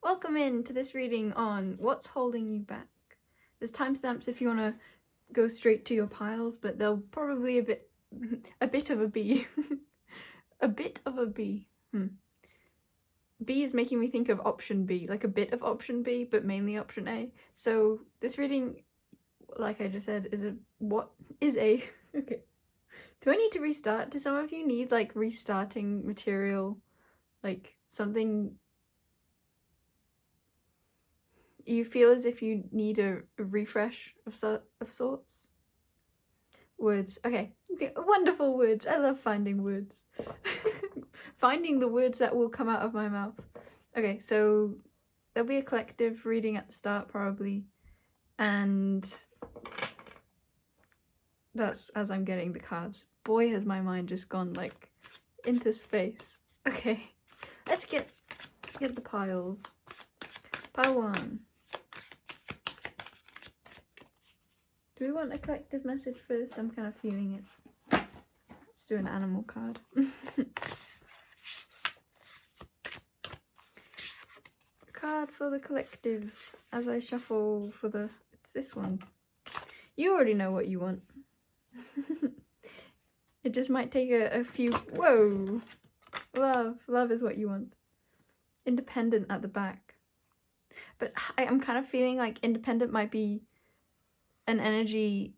Welcome in to this reading on What's Holding You Back. There's timestamps if you want to go straight to your piles, but they'll probably a bit of a B. A bit of a B. B is making me think of option B, like a bit of option B, but mainly option A. So this reading, like I just said, is okay. Do I need to restart? Do some of you need like restarting material? Like something you feel as if you need a refresh of sorts? Words. Okay. Wonderful words. I love finding words. Finding the words that will come out of my mouth. Okay, so there'll be a collective reading at the start probably, and that's as I'm getting the cards. Boy, has my mind just gone like into space. Okay, let's get the piles. Pile 1. Do we want a collective message first? I'm kind of feeling it. Let's do an animal card. Card for the collective as I shuffle for the... It's this one. You already know what you want. It just might take a few... Whoa! Love is what you want. Independent at the back. But I'm kind of feeling like independent might be an energy.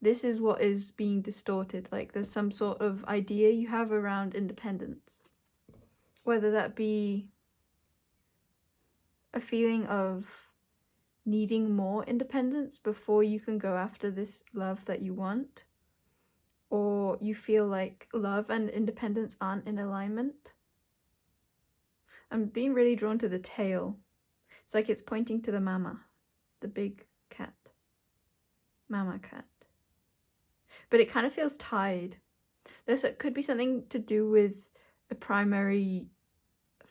This is what is being distorted. Like there's some sort of idea you have around independence. Whether that be a feeling of needing more independence before you can go after this love that you want. Or you feel like love and independence aren't in alignment. I'm being really drawn to the tail. It's like it's pointing to the mama, the big cat. Mama cat. But it kind of feels tied. It could be something to do with a primary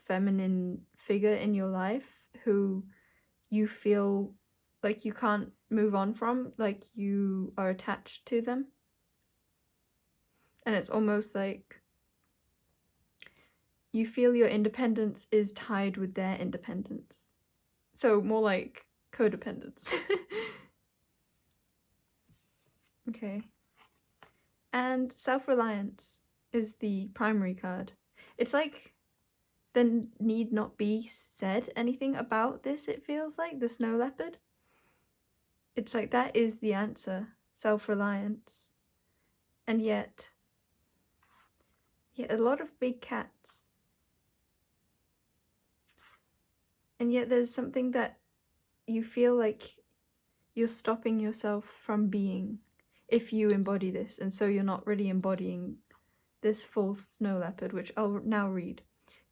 feminine figure in your life who you feel like you can't move on from, like you are attached to them. And it's almost like you feel your independence is tied with their independence. So more like codependence. Okay. And self-reliance is the primary card. It's like there need not be said anything about this, it feels like, the snow leopard. It's like that is the answer, self-reliance. And yet a lot of big cats. And yet there's something that you feel like you're stopping yourself from being if you embody this, and so you're not really embodying this full snow leopard, which I'll now read.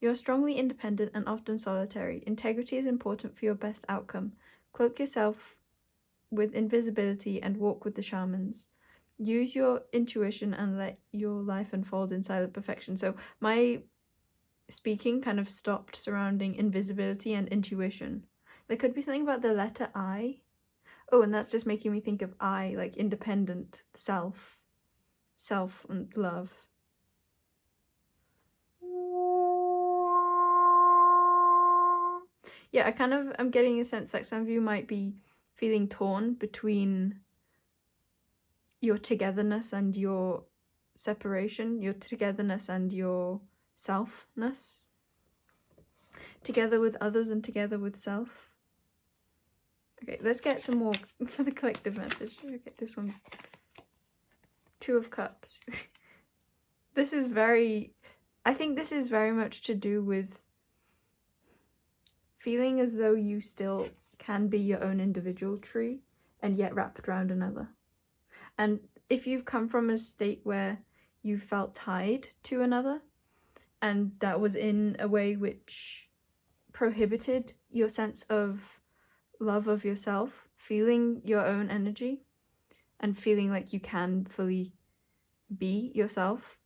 You are strongly independent and often solitary. Integrity is important for your best outcome. Cloak yourself with invisibility and walk with the shamans. Use your intuition and let your life unfold in silent perfection. So my speaking kind of stopped surrounding invisibility and intuition. There could be something about the letter I. Oh, and that's just making me think of I, like independent, self and love. Yeah, I'm getting a sense that some of you might be feeling torn between your togetherness and your separation, your togetherness and your selfness. Together with others and together with self. Okay, let's get some more for the collective message. Okay, this one. 2 of Cups. I think this is very much to do with feeling as though you still can be your own individual tree and yet wrapped around another. And if you've come from a state where you felt tied to another, and that was in a way which prohibited your sense of love of yourself, feeling your own energy and feeling like you can fully be yourself,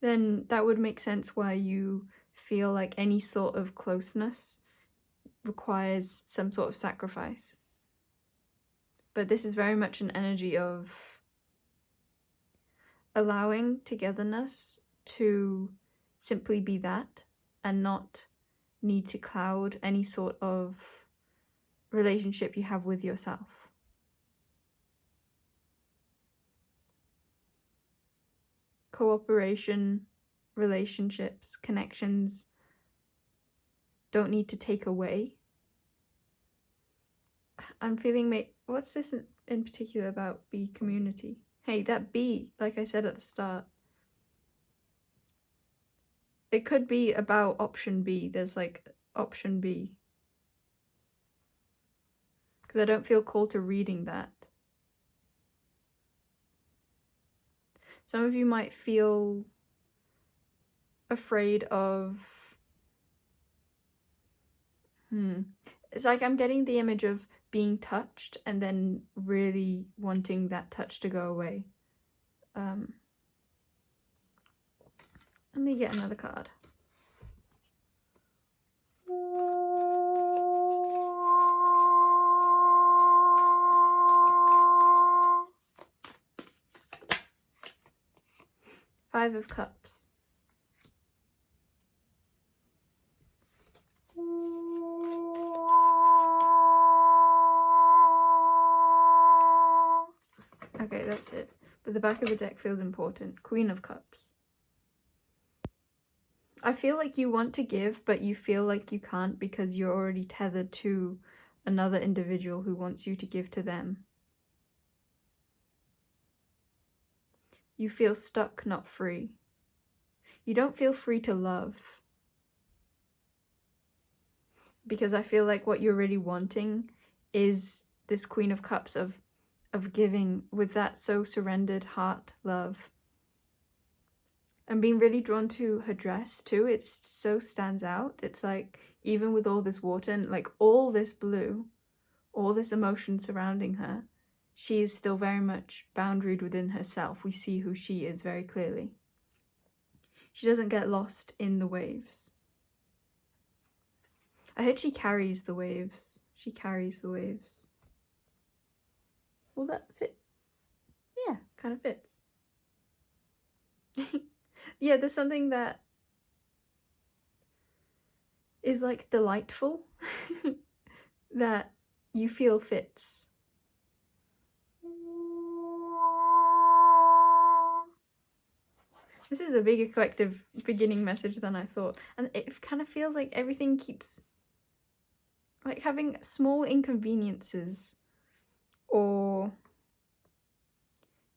then that would make sense why you feel like any sort of closeness requires some sort of sacrifice. But this is very much an energy of allowing togetherness to simply be that and not need to cloud any sort of relationship you have with yourself. Cooperation, relationships, connections don't need to take away. I'm feeling, what's this in particular about B community? Hey, that B, like I said at the start, it could be about option B. There's like option B. Because I don't feel called to reading that. Some of you might feel afraid of... It's like I'm getting the image of being touched and then really wanting that touch to go away. Let me get another card. Five of Cups. Okay, that's it. But the back of the deck feels important. Queen of Cups. I feel like you want to give, but you feel like you can't because you're already tethered to another individual who wants you to give to them. You feel stuck, not free. You don't feel free to love. Because I feel like what you're really wanting is this Queen of Cups of giving with that so surrendered heart love. I'm being really drawn to her dress too. It so stands out. It's like, even with all this water and like all this blue, all this emotion surrounding her, she is still very much boundaried within herself. We see who she is very clearly. She doesn't get lost in the waves. I heard she carries the waves. She carries the waves. Will that fit? Yeah, kind of fits. Yeah, there's something that is like delightful that you feel fits. This is a bigger collective beginning message than I thought. And it kind of feels like everything keeps like having small inconveniences, or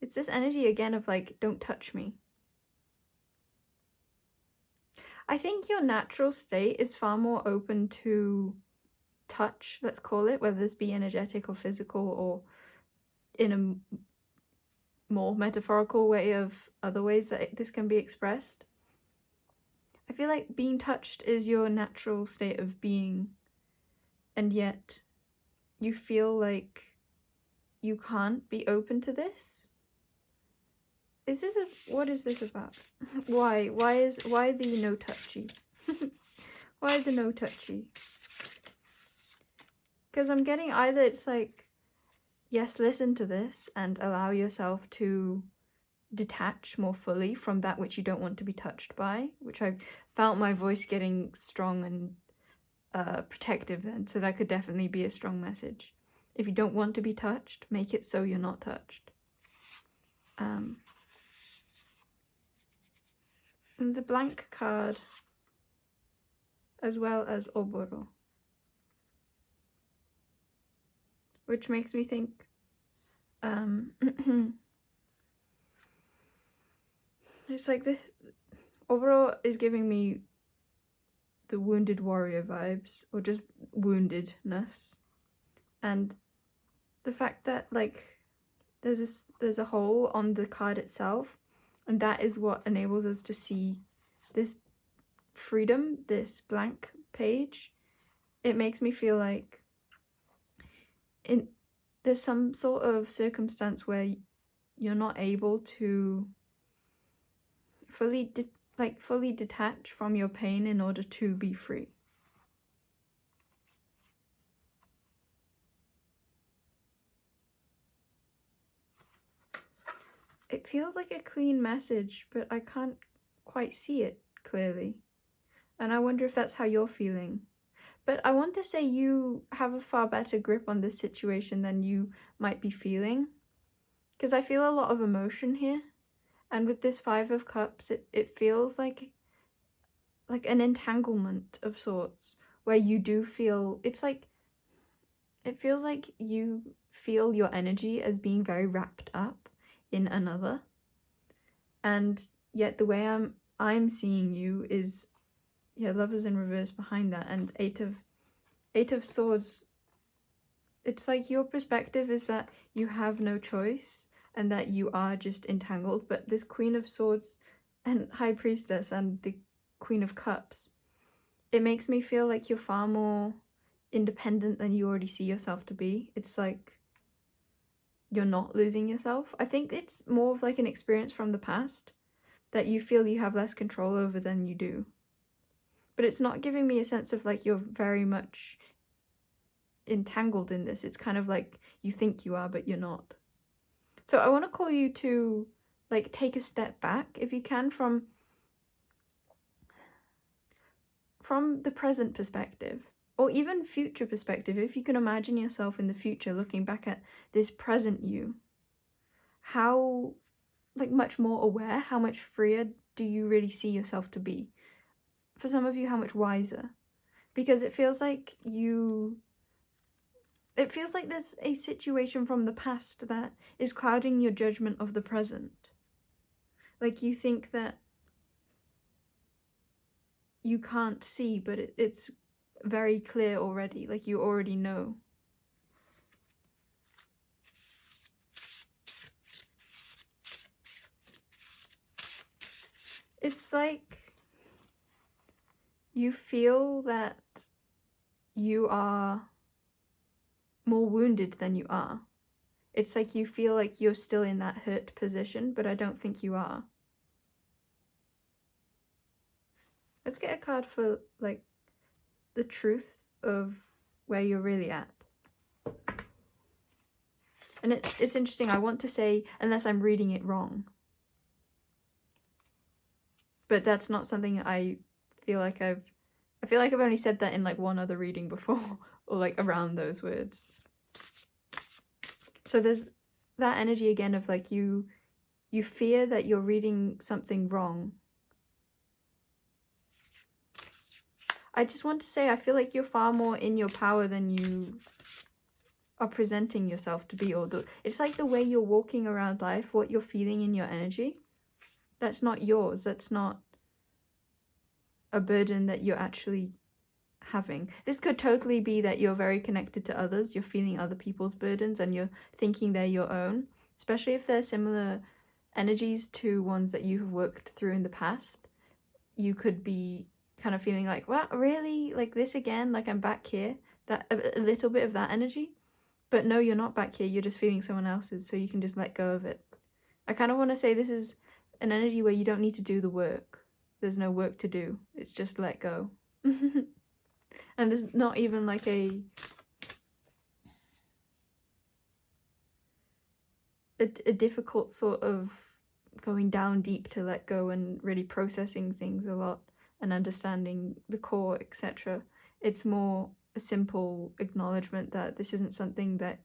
it's this energy again of like, don't touch me. I think your natural state is far more open to touch, let's call it, whether this be energetic or physical or in a more metaphorical way of other ways that this can be expressed. I feel like being touched is your natural state of being, and yet you feel like you can't be open to this. Is this what is this about? Why the no touchy? Why the no touchy? Because I'm getting either it's like, yes, listen to this and allow yourself to detach more fully from that which you don't want to be touched by, which I felt my voice getting strong and protective then, so that could definitely be a strong message. If you don't want to be touched, make it so you're not touched. And the blank card, as well as Oboro, which makes me think it's like this. Oboro is giving me the wounded warrior vibes, or just woundedness, and the fact that like there's a hole on the card itself, and that is what enables us to see this freedom, this blank page. It makes me feel like there's some sort of circumstance where you're not able to fully detach from your pain in order to be free. It feels like a clean message, but I can't quite see it clearly. And I wonder if that's how you're feeling. But I want to say you have a far better grip on this situation than you might be feeling. Because I feel a lot of emotion here. And with this Five of Cups, it feels like an entanglement of sorts. Where you do feel, it feels like you feel your energy as being very wrapped up in another. And yet the way I'm seeing you is, yeah, Lovers in reverse behind that, and Eight of Swords. It's like your perspective is that you have no choice and that you are just entangled, but this Queen of Swords and High Priestess and the Queen of Cups, it makes me feel like you're far more independent than you already see yourself to be. It's like you're not losing yourself. I think it's more of like an experience from the past that you feel you have less control over than you do. But it's not giving me a sense of like you're very much entangled in this. It's kind of like you think you are, but you're not. So I want to call you to like take a step back if you can from the present perspective, or even future perspective. If you can imagine yourself in the future looking back at this present you, how like much more aware, how much freer do you really see yourself to be? For some of you, how much wiser? Because it feels like there's a situation from the past that is clouding your judgment of the present. Like you think that you can't see, but it's very clear already. Like you already know. It's like you feel that you are more wounded than you are. It's like you feel like you're still in that hurt position, but I don't think you are. Let's get a card for like the truth of where you're really at. And it's interesting. I want to say, unless I'm reading it wrong, but that's not something I feel like I've only said that in like one other reading before, or like around those words. So there's that energy again of like you fear that you're reading something wrong. I just want to say I feel like you're far more in your power than you are presenting yourself to be. It's like the way you're walking around life, what you're feeling in your energy, that's not yours. That's not a burden that you're actually having. This could totally be that you're very connected to others, you're feeling other people's burdens and you're thinking they're your own, especially if they're similar energies to ones that you have worked through in the past. You could be kind of feeling like, what, really? Like this again? Like I'm back here? That a little bit of that energy. But no, you're not back here, you're just feeling someone else's, so you can just let go of it. I kind of want to say this is an energy where you don't need to do the work. There's no work to do. It's just let go. And there's not even like a difficult sort of going down deep to let go and really processing things a lot and understanding the core, etc. It's more a simple acknowledgement that this isn't something that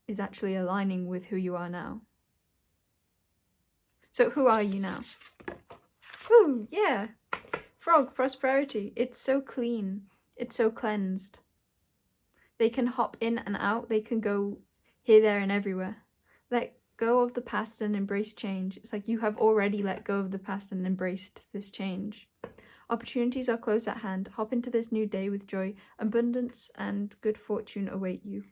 is actually aligning with who you are now. So who are you now? Ooh, yeah. Frog, prosperity. It's so clean. It's so cleansed. They can hop in and out. They can go here, there, and everywhere. Let go of the past and embrace change. It's like you have already let go of the past and embraced this change. Opportunities are close at hand. Hop into this new day with joy. Abundance and good fortune await you.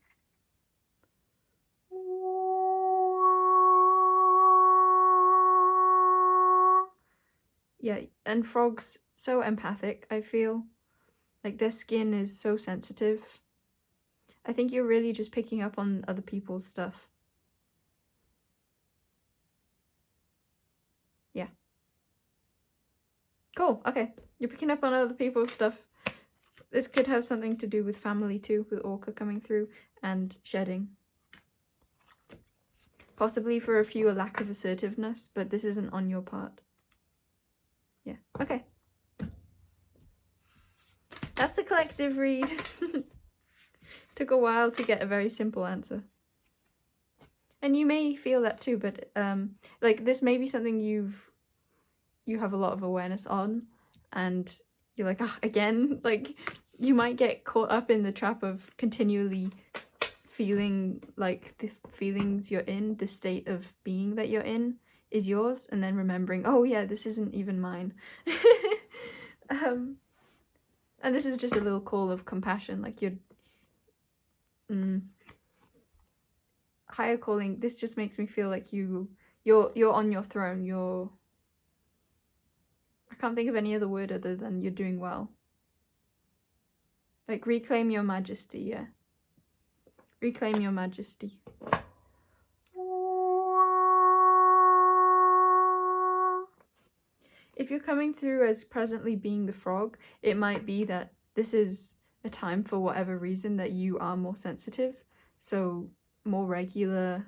Yeah, and frogs, so empathic, I feel. Like their skin is so sensitive. I think you're really just picking up on other people's stuff. Yeah. Cool, okay. You're picking up on other people's stuff. This could have something to do with family too, with Orca coming through and shedding. Possibly for a few a lack of assertiveness, but this isn't on your part. Yeah, okay. That's the collective read. Took a while to get a very simple answer. And you may feel that too, but like this may be something you have a lot of awareness on, and you're like, ah, again, like you might get caught up in the trap of continually feeling like the feelings you're in, the state of being that you're in is yours, and then remembering, oh yeah, this isn't even mine. And this is just a little call of compassion, like you're higher calling. This just makes me feel like you're on your throne. I can't think of any other word other than you're doing well. Like reclaim your majesty, yeah. Reclaim your majesty. If you're coming through as presently being the frog, it might be that this is a time for whatever reason that you are more sensitive. So more regular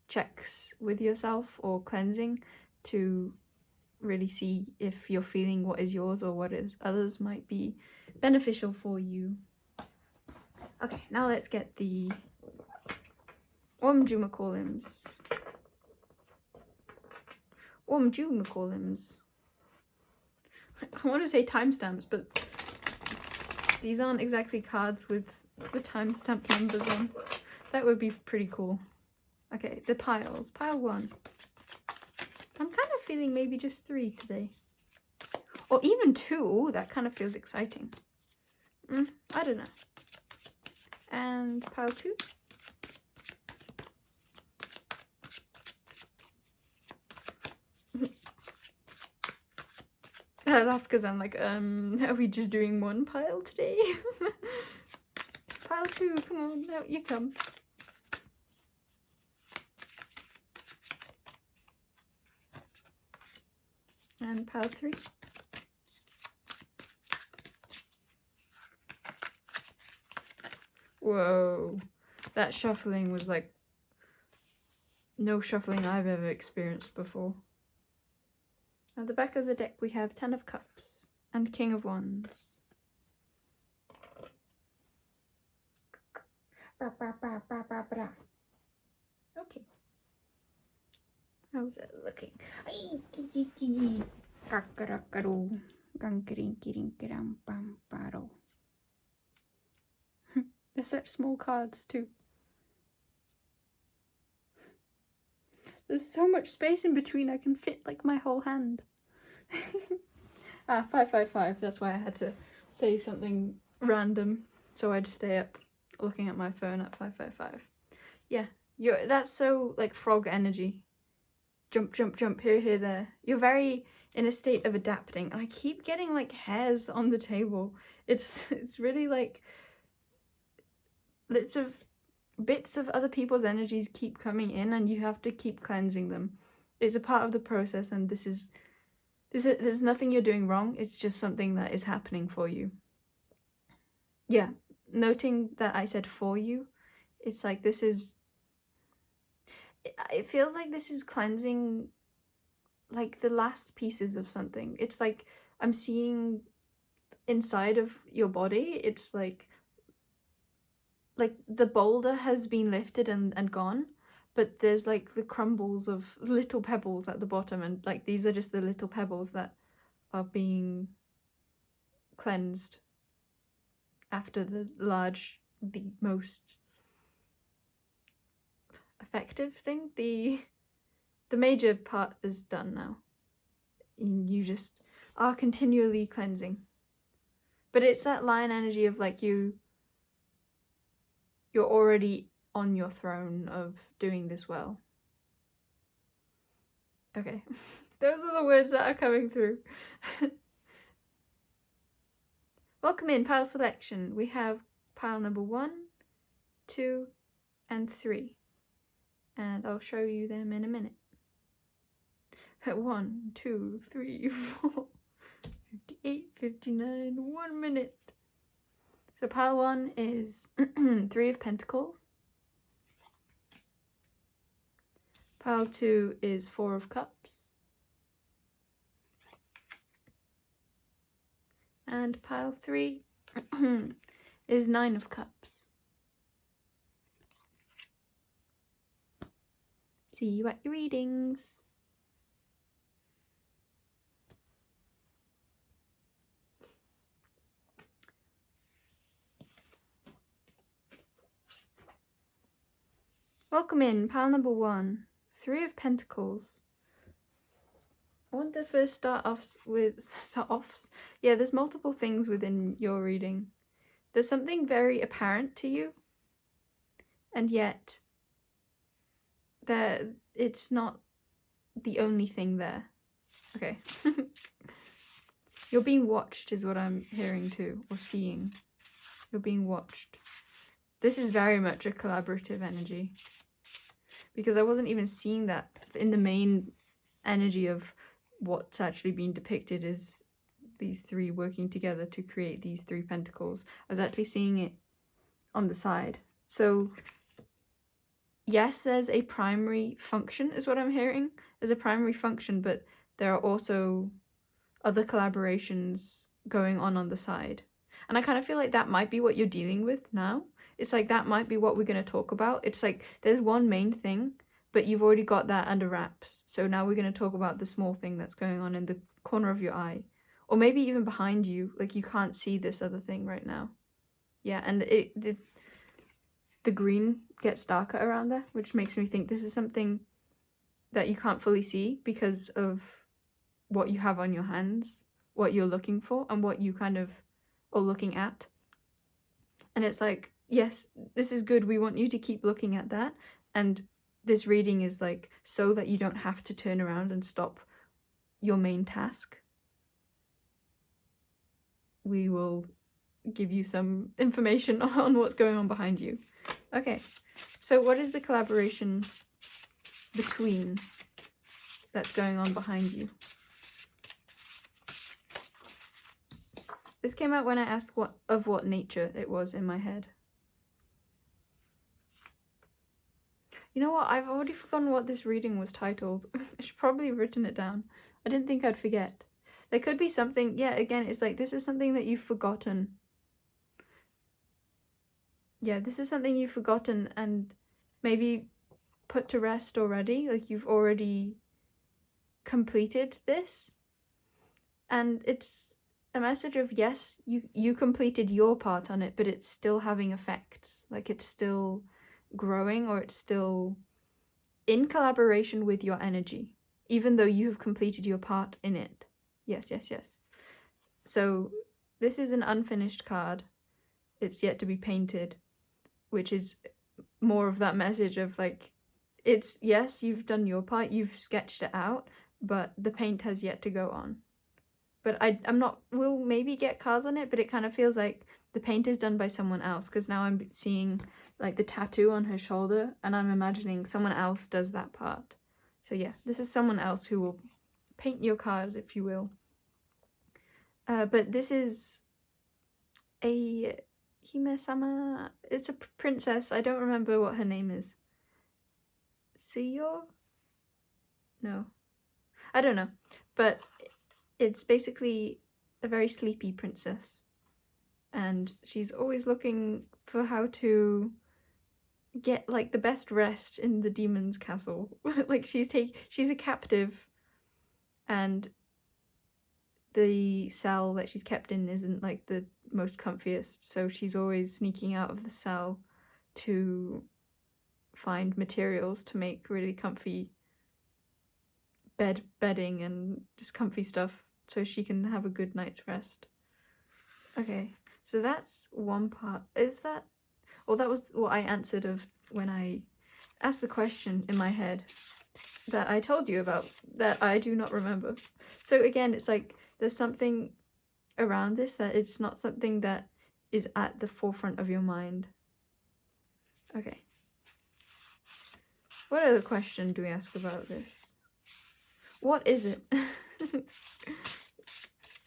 checks with yourself or cleansing to really see if you're feeling what is yours or what is others might be beneficial for you. Okay, now let's get the Womjumacolims. I want to say timestamps, but these aren't exactly cards with timestamp numbers on. That would be pretty cool. Okay, the piles. Pile 1. I'm kind of feeling maybe just 3 today. Or even 2. Ooh, that kind of feels exciting. I don't know. And pile 2. I laugh because I'm like, are we just doing 1 pile today? Pile 2, come on, out you come. And pile 3. Whoa, that shuffling was like no shuffling I've ever experienced before. At the back of the deck we have 10 of Cups and King of Wands. Okay. How's it looking? They're such small cards too. There's so much space in between, I can fit like my whole hand. 555, that's why I had to say something random so I'd stay up looking at my phone at 555. Yeah, that's so like frog energy. Jump, jump, jump, here, here, there. You're very in a state of adapting, and I keep getting like hairs on the table. It's really like bits of other people's energies keep coming in, and you have to keep cleansing them. It's a part of the process, and there's nothing you're doing wrong. It's just something that is happening for you. Yeah, noting that I said for you, it's like this is, it feels like this is cleansing like the last pieces of something. It's like I'm seeing inside of your body. It's like the boulder has been lifted and gone, but there's like the crumbles of little pebbles at the bottom, and like these are just the little pebbles that are being cleansed after the most effective thing. The major part is done now. You just are continually cleansing. But it's that lion energy of like you're already on your throne of doing this well. Okay, those are the words that are coming through. Welcome in pile selection. We have pile number 1, 2, and 3. And I'll show you them in a minute. 1, 2, 3, 4, 58, 59, 1 minute. So pile 1 is 3 of Pentacles. Pile 2 is 4 of Cups. And pile 3 is 9 of Cups. See you at your readings. Welcome in, pile number 1. 3 of Pentacles. I want to first start offs. Yeah, there's multiple things within your reading. There's something very apparent to you, and yet it's not the only thing there. Okay. You're being watched is what I'm hearing too, or seeing. You're being watched. This is very much a collaborative energy, because I wasn't even seeing that in the main energy of what's actually being depicted is these 3 working together to create these 3 pentacles. I was actually seeing it on the side. So yes, there's a primary function is what I'm hearing. There's a primary function, but there are also other collaborations going on the side. And I kind of feel like that might be what you're dealing with now. It's like that might be what we're going to talk about. It's like there's one main thing, but you've already got that under wraps. So now we're going to talk about the small thing that's going on in the corner of your eye. Or maybe even behind you. Like you can't see this other thing right now. Yeah, and the green gets darker around there, which makes me think this is something that you can't fully see because of what you have on your hands, what you're looking for, and what you kind of are looking at. And it's like, yes, this is good. We want you to keep looking at that. And this reading is like so that you don't have to turn around and stop your main task. We will give you some information on what's going on behind you. Okay, so what is the collaboration between that's going on behind you? This came out when I asked what nature it was in my head. You know what? I've already forgotten what this reading was titled. I should probably have written it down. I didn't think I'd forget. There could be something, yeah, again, it's like this is something that you've forgotten. Yeah, this is something you've forgotten and maybe put to rest already. Like you've already completed this. And it's a message of, yes, you completed your part on it, but it's still having effects. Like it's still growing, or it's still in collaboration with your energy, even though you have completed your part in it. Yes, yes, yes. So this is an unfinished card. It's yet to be painted, which is more of that message of like, it's, yes, you've done your part, you've sketched it out, but the paint has yet to go on. But I'm not, we'll maybe get cards on it, but it kind of feels like the paint is done by someone else, because now I'm seeing like the tattoo on her shoulder, and I'm imagining someone else does that part. So yeah, this is someone else who will paint your card, if you will. But this is a Hime-sama. It's a princess. I don't remember what her name is. Suyo? No. I don't know. But it's basically a very sleepy princess. And she's always looking for how to get like the best rest in the demon's castle. Like she's a captive, and the cell that she's kept in isn't like the most comfiest, so she's always sneaking out of the cell to find materials to make really comfy bedding and just comfy stuff so she can have a good night's rest. Okay, so that's one part. Is that, well, that was what I answered of when I asked the question in my head that I told you about that I do not remember. So again, it's like there's something around this that it's not something that is at the forefront of your mind. Okay. What other question do we ask about this? What is it?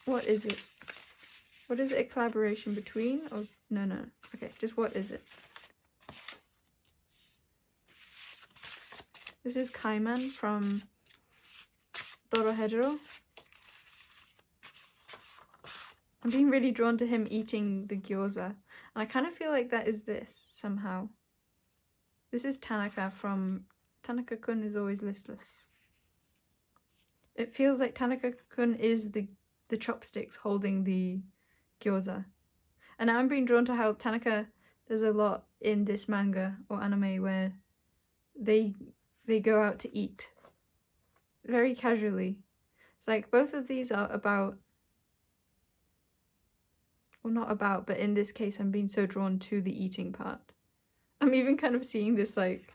What is it? What is it a collaboration between? Or no. Okay, just what is it? This is Kaiman from Dorohedro. I'm being really drawn to him eating the gyoza. And I kind of feel like that is this, somehow. This is Tanaka from Tanaka-kun is Always Listless. It feels like Tanaka-kun is the chopsticks holding the gyoza. And now I'm being drawn to how Tanaka, there's a lot in this manga or anime where they go out to eat very casually. It's like both of these are about, well, not about, but in this case I'm being so drawn to the eating part. I'm even kind of seeing this, like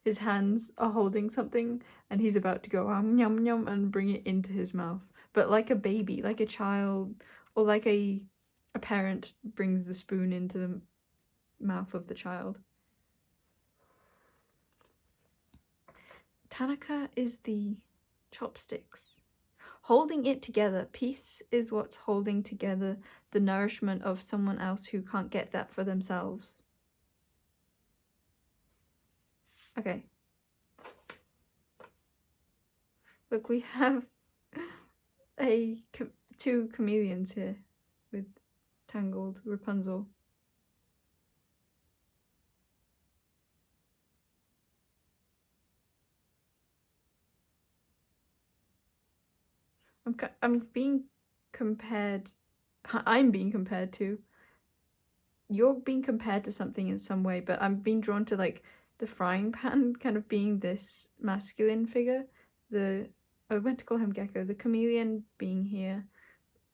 his hands are holding something and he's about to go yum yum and bring it into his mouth, but like a baby, like a child, or like a parent brings the spoon into the mouth of the child. Tanaka is the chopsticks holding it together. Peace is what's holding together the nourishment of someone else who can't get that for themselves. Okay. Look, we have two chameleons here with tangled Rapunzel. I'm being compared to, you're being compared to something in some way, but I'm being drawn to like the frying pan kind of being this masculine figure, I went to call him Gecko, the chameleon being here,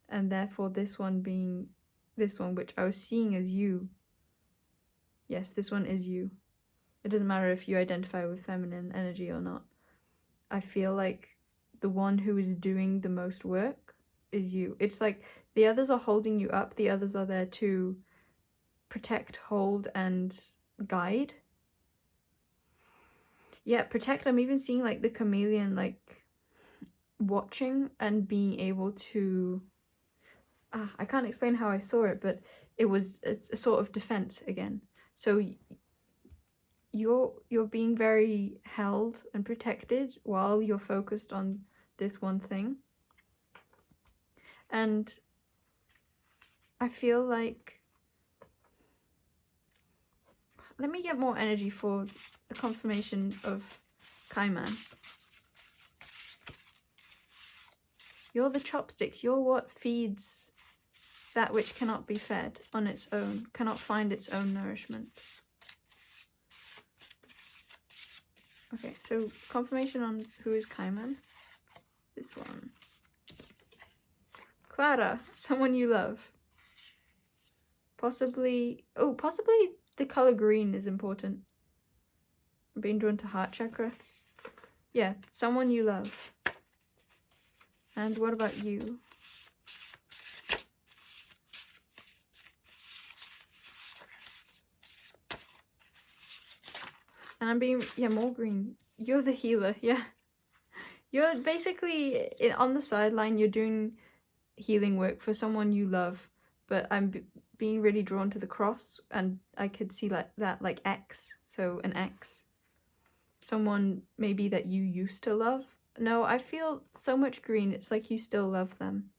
and therefore this one being this one, which I was seeing as you. Yes, this one is you. It doesn't matter if you identify with feminine energy or not. I feel like the one who is doing the most work is you. It's like the others are holding you up, the others are there to protect, hold, and guide. Yeah, protect. I'm even seeing like the chameleon like watching and being able to, I can't explain how I saw it, but it's a sort of defense again. So you're being very held and protected while you're focused on this one thing. And I feel like, let me get more energy for a confirmation of Kaiman. You're the chopsticks. You're what feeds that which cannot be fed on its own, cannot find its own nourishment. Okay, so confirmation on who is Kaiman. This one. Clara, someone you love. Possibly the color green is important. I'm being drawn to heart chakra. Yeah, someone you love. And what about you? And I'm being, more green. You're the healer, yeah. You're basically, on the sideline, you're doing healing work for someone you love. But I'm being really drawn to the cross, and I could see that like X, so an X. Someone maybe that you used to love. No, I feel so much green, it's like you still love them.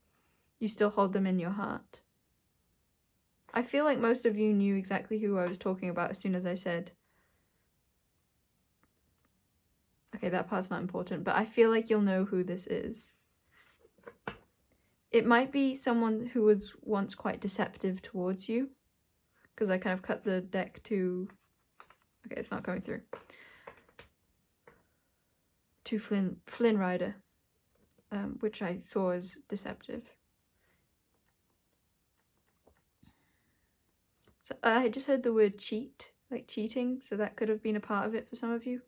You still hold them in your heart. I feel like most of you knew exactly who I was talking about as soon as I said. Okay, that part's not important, but I feel like you'll know who this is. It might be someone who was once quite deceptive towards you, because I kind of cut the deck to... Okay, it's not going through. To Flynn Rider, which I saw as deceptive. So I just heard the word cheat, like cheating, so that could have been a part of it for some of you.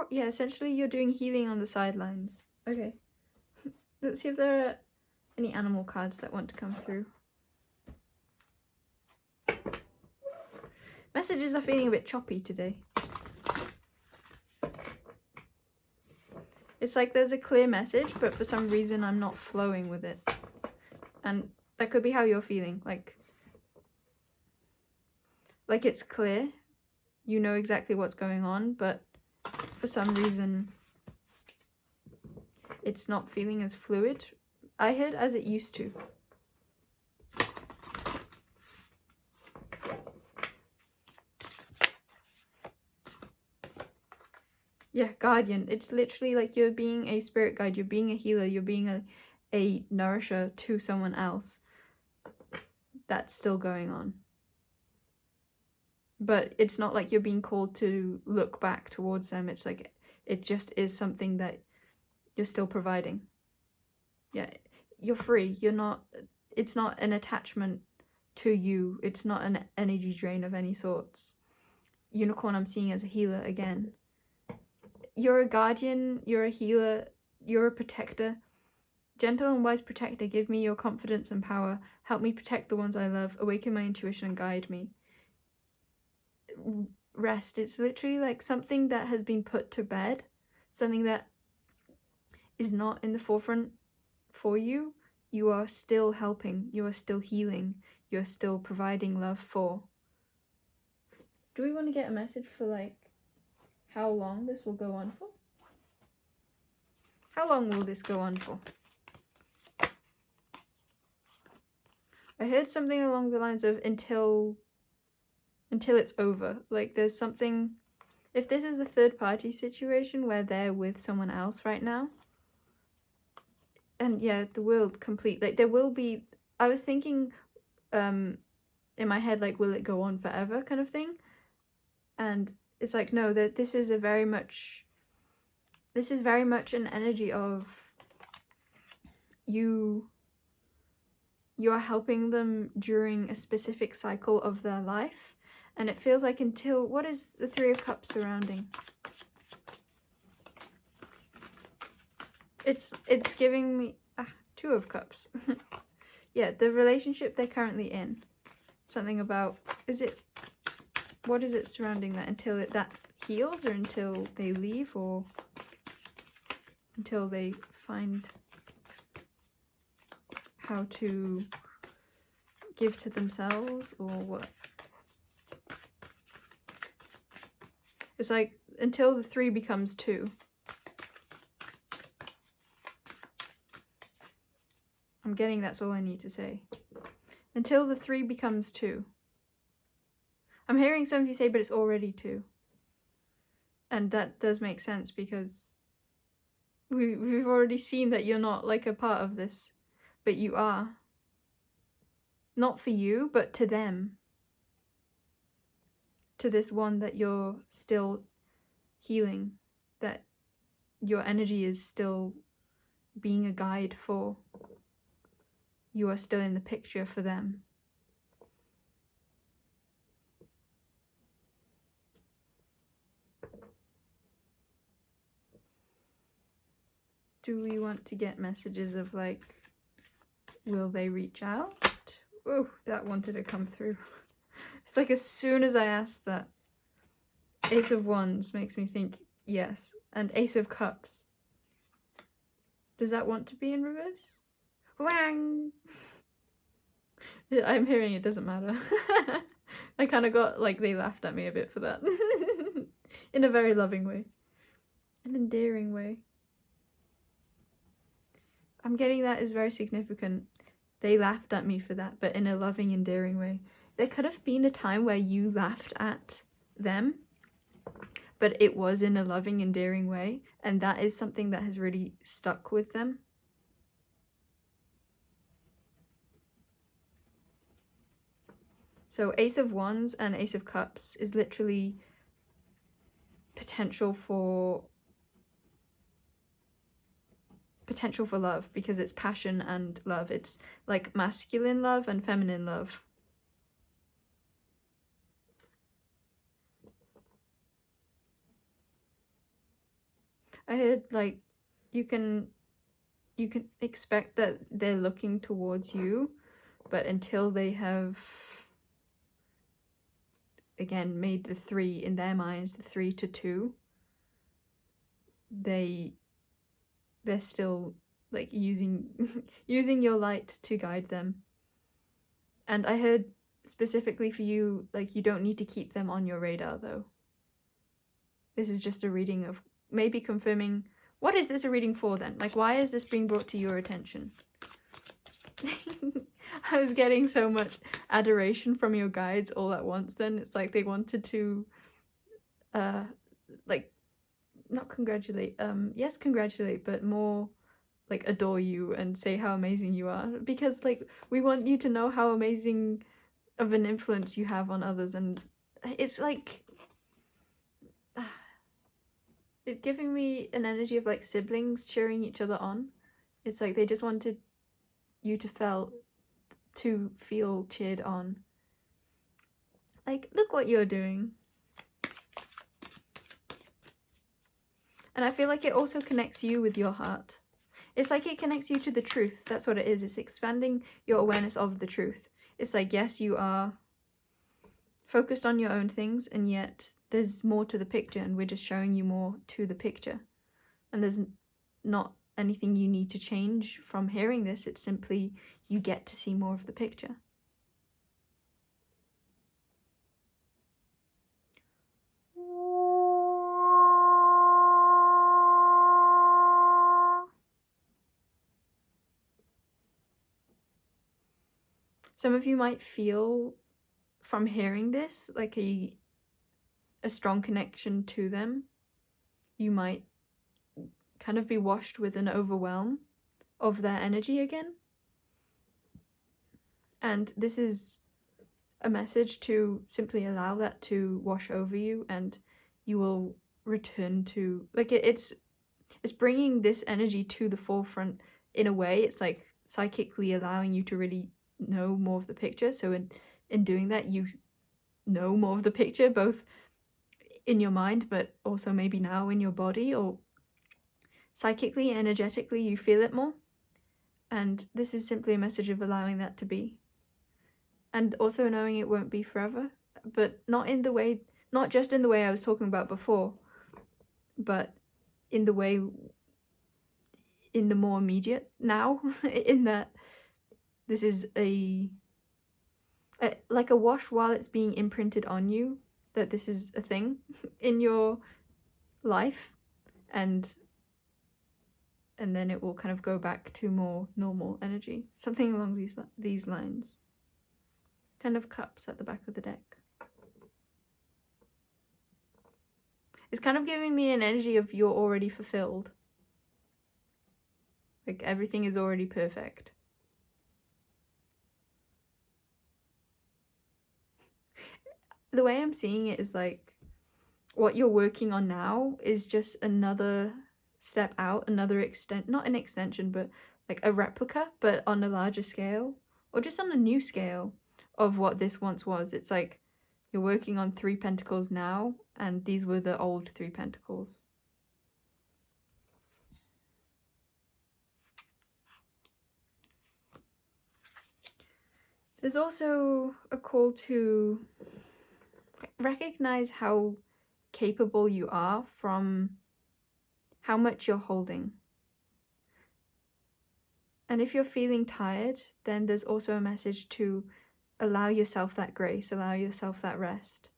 Yeah, essentially you're doing healing on the sidelines. Okay. Let's see if there are any animal cards that want to come through. Messages are feeling a bit choppy today. It's like there's a clear message, but for some reason I'm not flowing with it. And that could be how you're feeling. Like it's clear. You know exactly what's going on, but for some reason it's not feeling as fluid. I heard as it used to. Yeah, guardian. It's literally like you're being a spirit guide, you're being a healer, you're being a nourisher to someone else. That's still going on. But it's not like you're being called to look back towards them. It's like it just is something that you're still providing. Yeah, you're free. You're not, it's not an attachment to you. It's not an energy drain of any sorts. Unicorn I'm seeing as a healer again. You're a guardian, you're a healer, you're a protector. Gentle and wise protector, give me your confidence and power. Help me protect the ones I love. Awaken my intuition and guide me. Rest. It's literally like something that has been put to bed. Something that is not in the forefront for you. You are still helping. You are still healing. You're still providing love for. Do we want to get a message for like how long this will go on for? How long will this go on for? I heard something along the lines of until it's over. Like there's something, if this is a third party situation where they're with someone else right now, and yeah, the world complete, like there will be, I was thinking in my head, like, will it go on forever kind of thing? And it's like, no, that this is very much an energy of you're helping them during a specific cycle of their life. And it feels like until, what is the Three of Cups surrounding? It's giving me Two of Cups. Yeah, the relationship they're currently in. Something about, what is it surrounding that? Until that heals, or until they leave, or until they find how to give to themselves, or what? It's like until the 3 becomes 2. I'm getting that's all I need to say. Until the 3 becomes 2. I'm hearing some of you say, but it's already 2. And that does make sense because we've already seen that you're not like a part of this, but you are. Not for you, but to them. To this one that you're still healing, that your energy is still being a guide for. You are still in the picture for them. Do we want to get messages of like, will they reach out? Oh, that wanted to come through. It's like as soon as I asked that, Ace of Wands makes me think yes. And Ace of Cups. Does that want to be in reverse? Wang! I'm hearing it doesn't matter. I kind of got like they laughed at me a bit for that. In a very loving way. An endearing way. I'm getting that is very significant. They laughed at me for that, but in a loving, endearing way. There could have been a time where you laughed at them, but it was in a loving, endearing way, and that is something that has really stuck with them. So Ace of Wands and Ace of Cups is literally potential for love, because it's passion and love. It's like masculine love and feminine love. I heard like you can expect that they're looking towards you, but until they have again made the 3 in their minds, the 3 to 2, they're still like using your light to guide them. And I heard specifically for you, like you don't need to keep them on your radar though. This is just a reading of maybe confirming What is this a reading for then? Like, why is this being brought to your attention? I was getting so much adoration from your guides all at once then. It's like they wanted to, like, not congratulate, yes, congratulate, but more like adore you and say how amazing you are. Because, like, we want you to know how amazing of an influence you have on others. And it's like, it's giving me an energy of like siblings cheering each other on. It's like they just wanted you to feel cheered on. Like, look what you're doing. And I feel like it also connects you with your heart. It's like it connects you to the truth. That's what it is. It's expanding your awareness of the truth. It's like, yes, you are focused on your own things, and yet there's more to the picture, and we're just showing you more to the picture. And there's not anything you need to change from hearing this. It's simply you get to see more of the picture. Some of you might feel from hearing this like a strong connection to them. You might kind of be washed with an overwhelm of their energy again. And this is a message to simply allow that to wash over you, and you will return to, like, it's bringing this energy to the forefront in a way. It's like psychically allowing you to really know more of the picture. So in doing that, you know more of the picture, both in your mind, but also maybe now in your body, or psychically, energetically, you feel it more. And this is simply a message of allowing that to be. And also knowing it won't be forever, but not just in the way I was talking about before, but in the more immediate now, in that this is like a wash while it's being imprinted on you, that this is a thing in your life, and then it will kind of go back to more normal energy, something along these lines. 10 of Cups at the back of the deck. It's kind of giving me an energy of you're already fulfilled. Like everything is already perfect. The way I'm seeing it is like what you're working on now is just another step out, another not an extension, but like a replica, but on a larger scale, or just on a new scale of what this once was. It's like you're working on 3 pentacles now, and these were the old 3 pentacles. There's also a call to recognize how capable you are from how much you're holding. And if you're feeling tired, then there's also a message to allow yourself that grace, allow yourself that rest.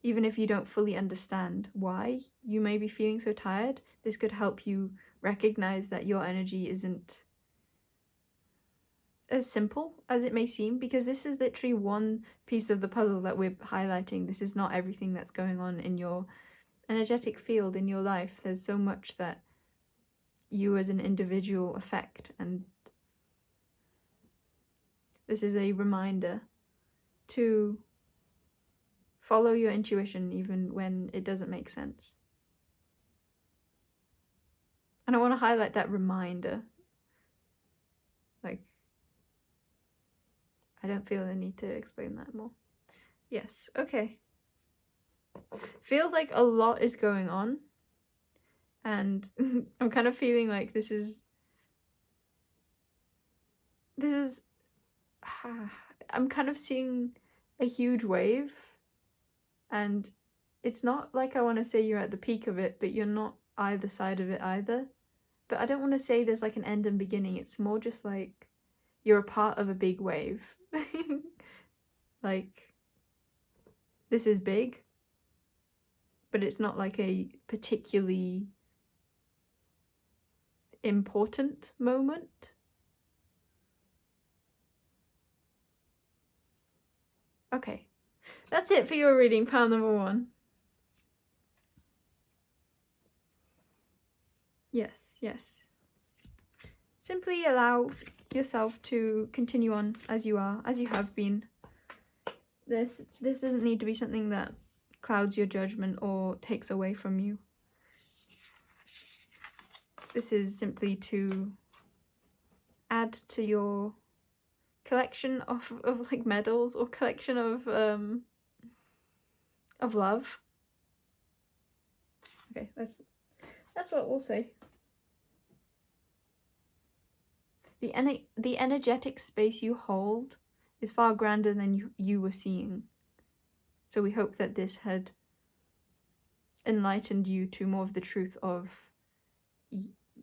Even if you don't fully understand why you may be feeling so tired, this could help you recognize that your energy isn't as simple as it may seem, because this is literally one piece of the puzzle that we're highlighting. This is not everything that's going on in your energetic field, in your life. There's so much that you as an individual affect, and this is a reminder to follow your intuition even when it doesn't make sense. And I want to highlight that reminder. Like, I don't feel the need to explain that more. Yes, okay. Feels like a lot is going on, and I'm kind of feeling like this is I'm kind of seeing a huge wave, and it's not like I want to say you're at the peak of it, but you're not either side of it either. But I don't want to say there's like an end and beginning. It's more just like you're a part of a big wave. Like, this is big, but it's not like a particularly important moment. Okay, that's it for your reading, pile number 1. Yes, yes. Simply allow yourself to continue on as you are, as you have been. This doesn't need to be something that clouds your judgment or takes away from you. This is simply to add to your collection of like medals or collection of love. Okay, that's what we'll say. The energetic space you hold is far grander than you were seeing. So we hope that this had enlightened you to more of the truth of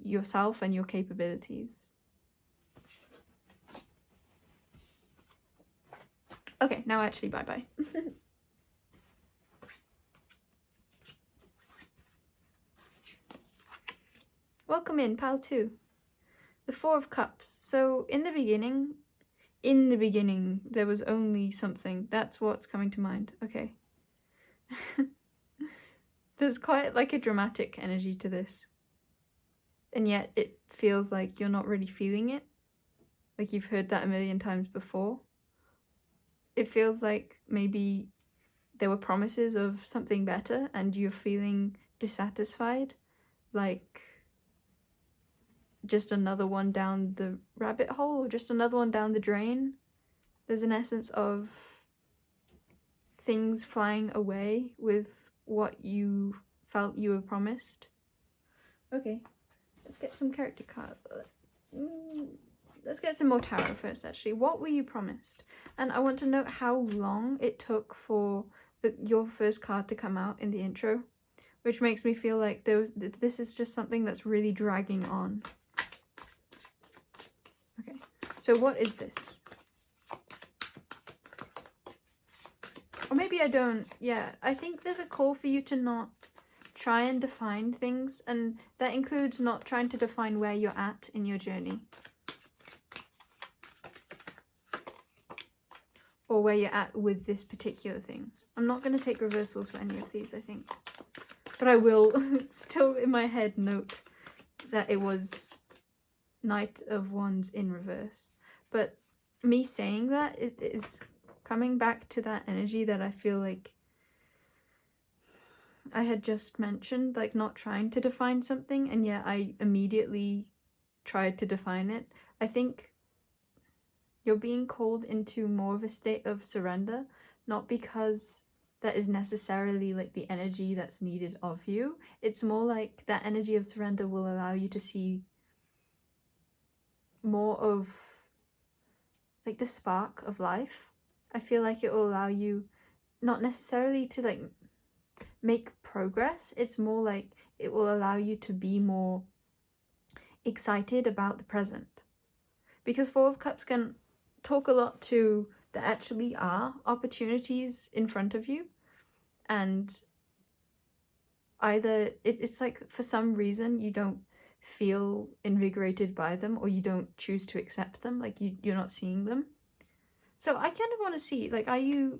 yourself and your capabilities. Okay, now actually bye-bye. Welcome in, pile 2. The 4 of Cups. So in the beginning, there was only something. That's what's coming to mind. Okay. There's quite like a dramatic energy to this. And yet it feels like you're not really feeling it. Like you've heard that a million times before. It feels like maybe there were promises of something better and you're feeling dissatisfied. Like just another one down the rabbit hole or just another one down the drain. There's an essence of things flying away with what you felt you were promised. Okay, let's get some character cards. Let's get some more tarot first, actually. What were you promised? And I want to note how long it took for your first card to come out in the intro, which makes me feel like this is just something that's really dragging on. Okay, so what is this? Or maybe I don't. Yeah, I think there's a call for you to not try and define things, and that includes not trying to define where you're at in your journey. Or where you're at with this particular thing. I'm not going to take reversals for any of these, I think. But I will still in my head note that it was Knight of Wands in reverse. But me saying that it is coming back to that energy that I feel like I had just mentioned, like not trying to define something, and yet I immediately tried to define it. I think you're being called into more of a state of surrender, not because that is necessarily like the energy that's needed of you. It's more like that energy of surrender will allow you to see more of like the spark of life. I feel like it will allow you not necessarily to like make progress. It's more like it will allow you to be more excited about the present. Because 4 of Cups can talk a lot to there actually are opportunities in front of you, and either it's like for some reason you don't feel invigorated by them, or you don't choose to accept them, like you're not seeing them. So I kind of want to see, like, are you...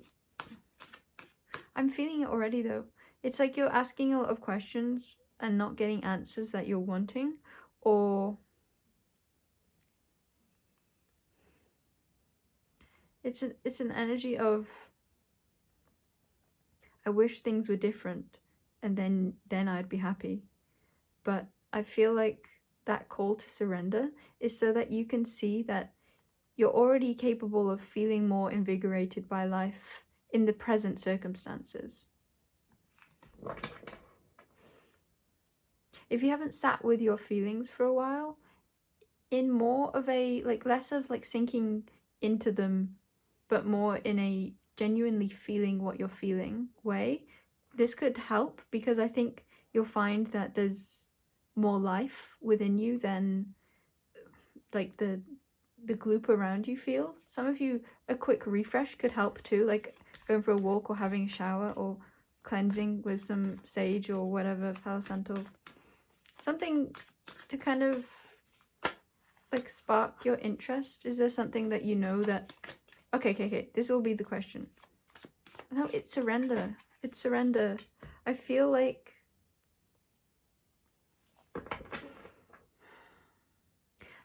I'm feeling it already though. It's like you're asking a lot of questions and not getting answers that you're wanting, or it's an energy of I wish things were different and then I'd be happy. But I feel like that call to surrender is so that you can see that you're already capable of feeling more invigorated by life in the present circumstances. If you haven't sat with your feelings for a while, in more of a like less of like sinking into them, but more in a genuinely feeling what you're feeling way, this could help, because I think you'll find that there's more life within you than like the gloop around you feels. Some of you, a quick refresh could help too, like going for a walk or having a shower or cleansing with some sage or whatever, Palo Santo. Something to kind of like spark your interest? Is there something that you know that... Okay. This will be the question. No, it's surrender. It's surrender. I feel like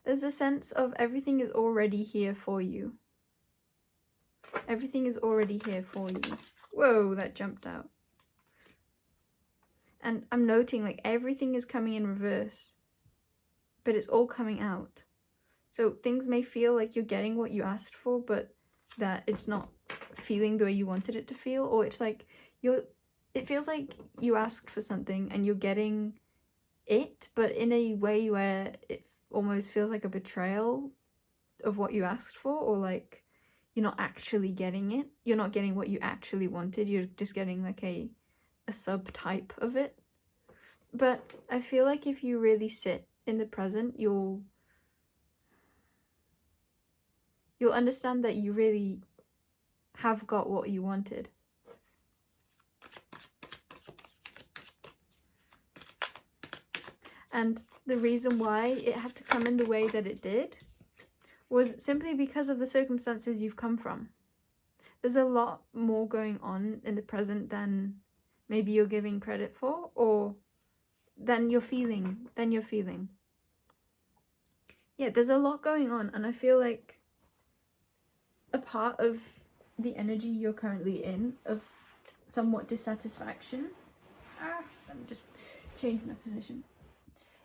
there's a sense of everything is already here for you. Everything is already here for you. Whoa, that jumped out. And I'm noting like everything is coming in reverse, but it's all coming out. So things may feel like you're getting what you asked for, but that it's not feeling the way you wanted it to feel, or it's like it feels like you asked for something and you're getting it, but in a way where it almost feels like a betrayal of what you asked for, or like you're not actually getting it. You're not getting what you actually wanted. You're just getting like a subtype of it. But I feel like if you really sit in the present, you'll understand that you really have got what you wanted. And the reason why it had to come in the way that it did was simply because of the circumstances you've come from. There's a lot more going on in the present than maybe you're giving credit for, or than you're feeling. Yeah, there's a lot going on, and I feel like a part of the energy you're currently in of somewhat dissatisfaction, let me just change my position,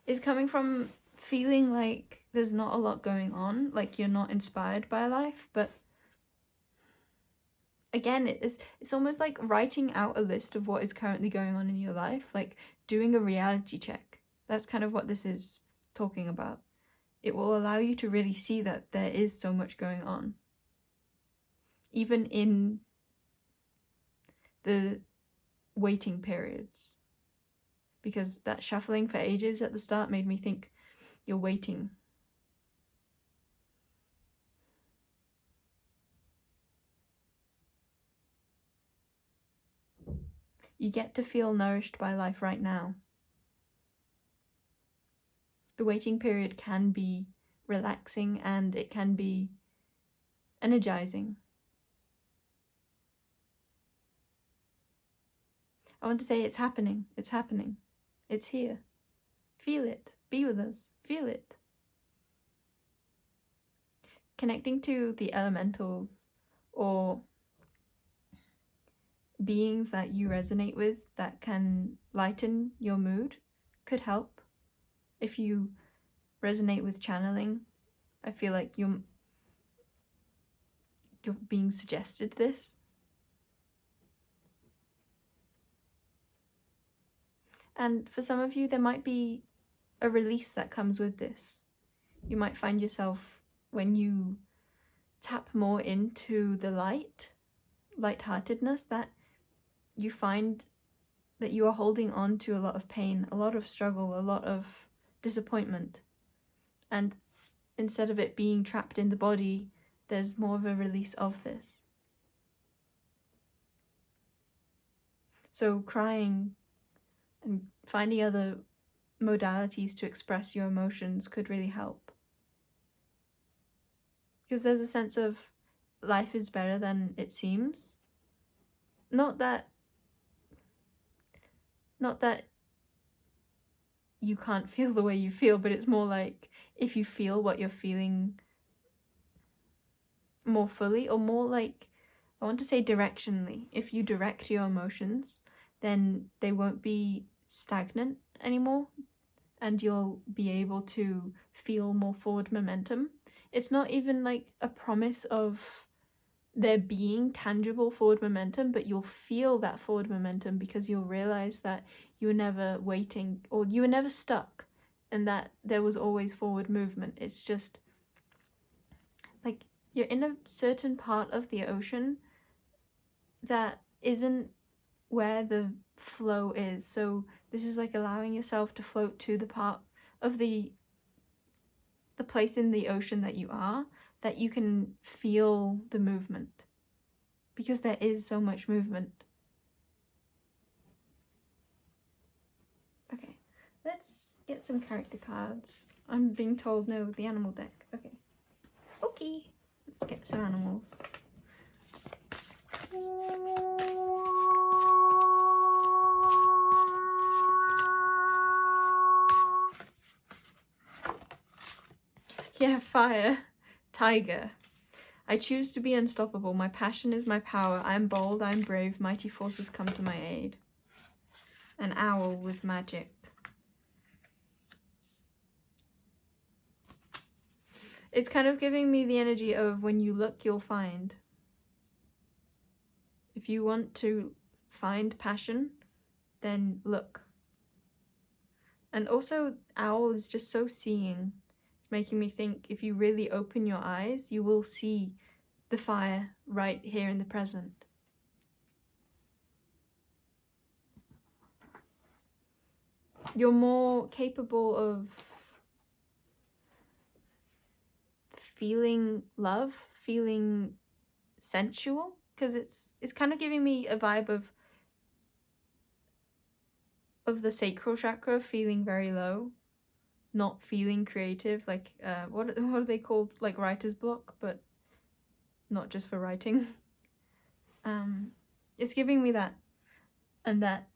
is coming from feeling like there's not a lot going on, like you're not inspired by life. But again, it's almost like writing out a list of what is currently going on in your life, like doing a reality check. That's kind of what this is talking about. It will allow you to really see that there is so much going on, even in the waiting periods. Because that shuffling for ages at the start made me think you're waiting. You get to feel nourished by life right now. The waiting period can be relaxing and it can be energizing. I want to say it's happening. It's happening. It's here. Feel it. Be with us. Feel it. Connecting to the elementals or beings that you resonate with that can lighten your mood could help. If you resonate with channeling, I feel like you're being suggested this. And for some of you, there might be a release that comes with this. You might find yourself, when you tap more into the lightheartedness, that you find that you are holding on to a lot of pain, a lot of struggle, a lot of disappointment. And instead of it being trapped in the body, there's more of a release of this. So crying and finding other modalities to express your emotions could really help. Because there's a sense of life is better than it seems. Not that you can't feel the way you feel, but it's more like if you feel what you're feeling more fully, or more like, I want to say directionally. If you direct your emotions, then they won't be stagnant anymore, and you'll be able to feel more forward momentum. It's not even like a promise of there being tangible forward momentum, but you'll feel that forward momentum because you'll realize that you were never waiting, or you were never stuck, and that there was always forward movement. It's just like you're in a certain part of the ocean that isn't where the flow is. So this is like allowing yourself to float to the part of the place in the ocean that you are, that you can feel the movement, because there is so much movement. Okay, let's get some character cards. I'm being told no, the animal deck. Okay. Okay. Let's get some animals. Yeah, fire. Tiger. I choose to be unstoppable. My passion is my power. I am bold, I am brave. Mighty forces come to my aid. An owl with magic. It's kind of giving me the energy of when you look, you'll find. If you want to find passion, then look. And also, owl is just so seeing. It's making me think if you really open your eyes, you will see the fire right here in the present. You're more capable of feeling love, feeling sensual, because it's kind of giving me a vibe of the sacral chakra feeling very low, not feeling creative, like what are they called, like writer's block, but not just for writing. It's giving me that, and that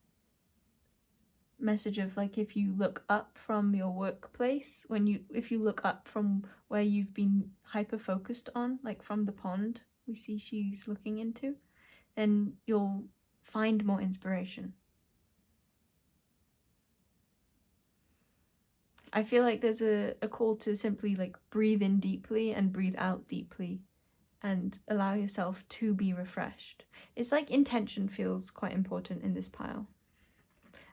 message of like, if you look up from your workplace, if you look up from where you've been hyper focused on, like from the pond we see she's looking into, then you'll find more inspiration. I feel like there's a call to simply like breathe in deeply and breathe out deeply and allow yourself to be refreshed. It's like intention feels quite important in this pile.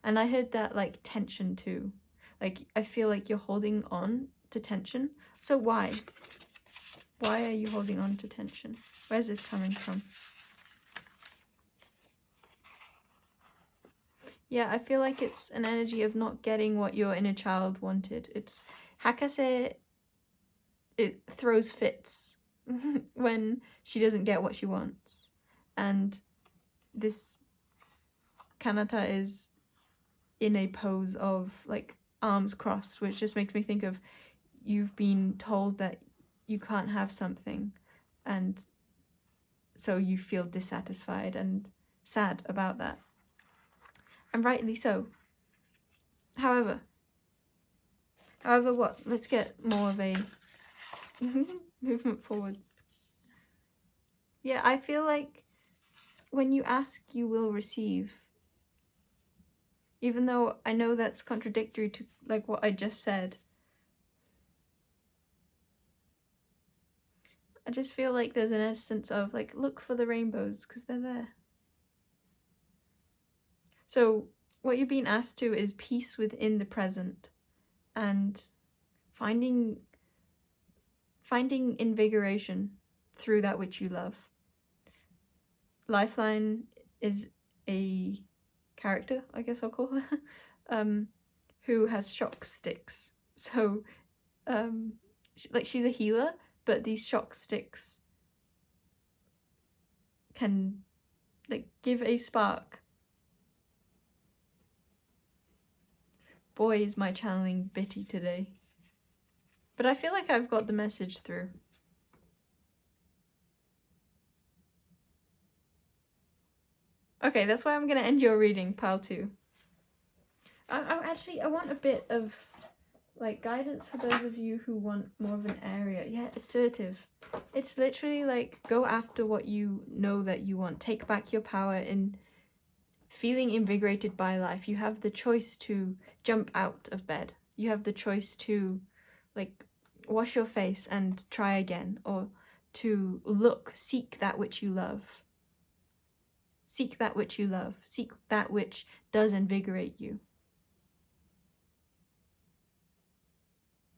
And I heard that like tension too. Like I feel like you're holding on to tension. So why? Why are you holding on to tension? Where's this coming from? Yeah, I feel like it's an energy of not getting what your inner child wanted. It's Hakase, it throws fits when she doesn't get what she wants. And this Kanata is in a pose of like arms crossed, which just makes me think of you've been told that you can't have something, and so you feel dissatisfied and sad about that. And rightly so. However what? Let's get more of a movement forwards. Yeah, I feel like when you ask, you will receive. Even though I know that's contradictory to like what I just said. I just feel like there's an essence of like, look for the rainbows because they're there. So what you're being asked to is peace within the present and finding invigoration through that which you love. Lifeline is a character, I guess I'll call her, who has shock sticks. So she's a healer, but these shock sticks can like give a spark. Boy, is my channeling bitty today. But I feel like I've got the message through. Okay, that's why I'm going to end your reading, pile 2. I want a bit of like guidance for those of you who want more of an area. Yeah, assertive. It's literally like, go after what you know that you want. Take back your power in feeling invigorated by life. You have the choice to jump out of bed. You have the choice to like wash your face and try again, or to seek that which you love. Seek that which you love. Seek that which does invigorate you.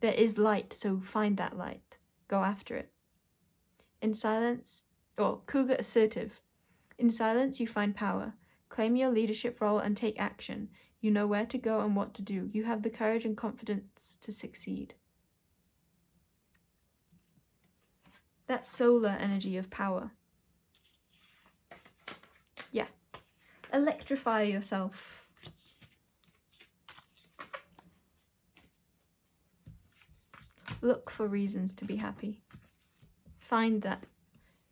There is light, so find that light. Go after it. In silence, or cougar assertive. In silence, you find power. Claim your leadership role and take action. You know where to go and what to do. You have the courage and confidence to succeed. That solar energy of power. Yeah. Electrify yourself. Look for reasons to be happy. Find that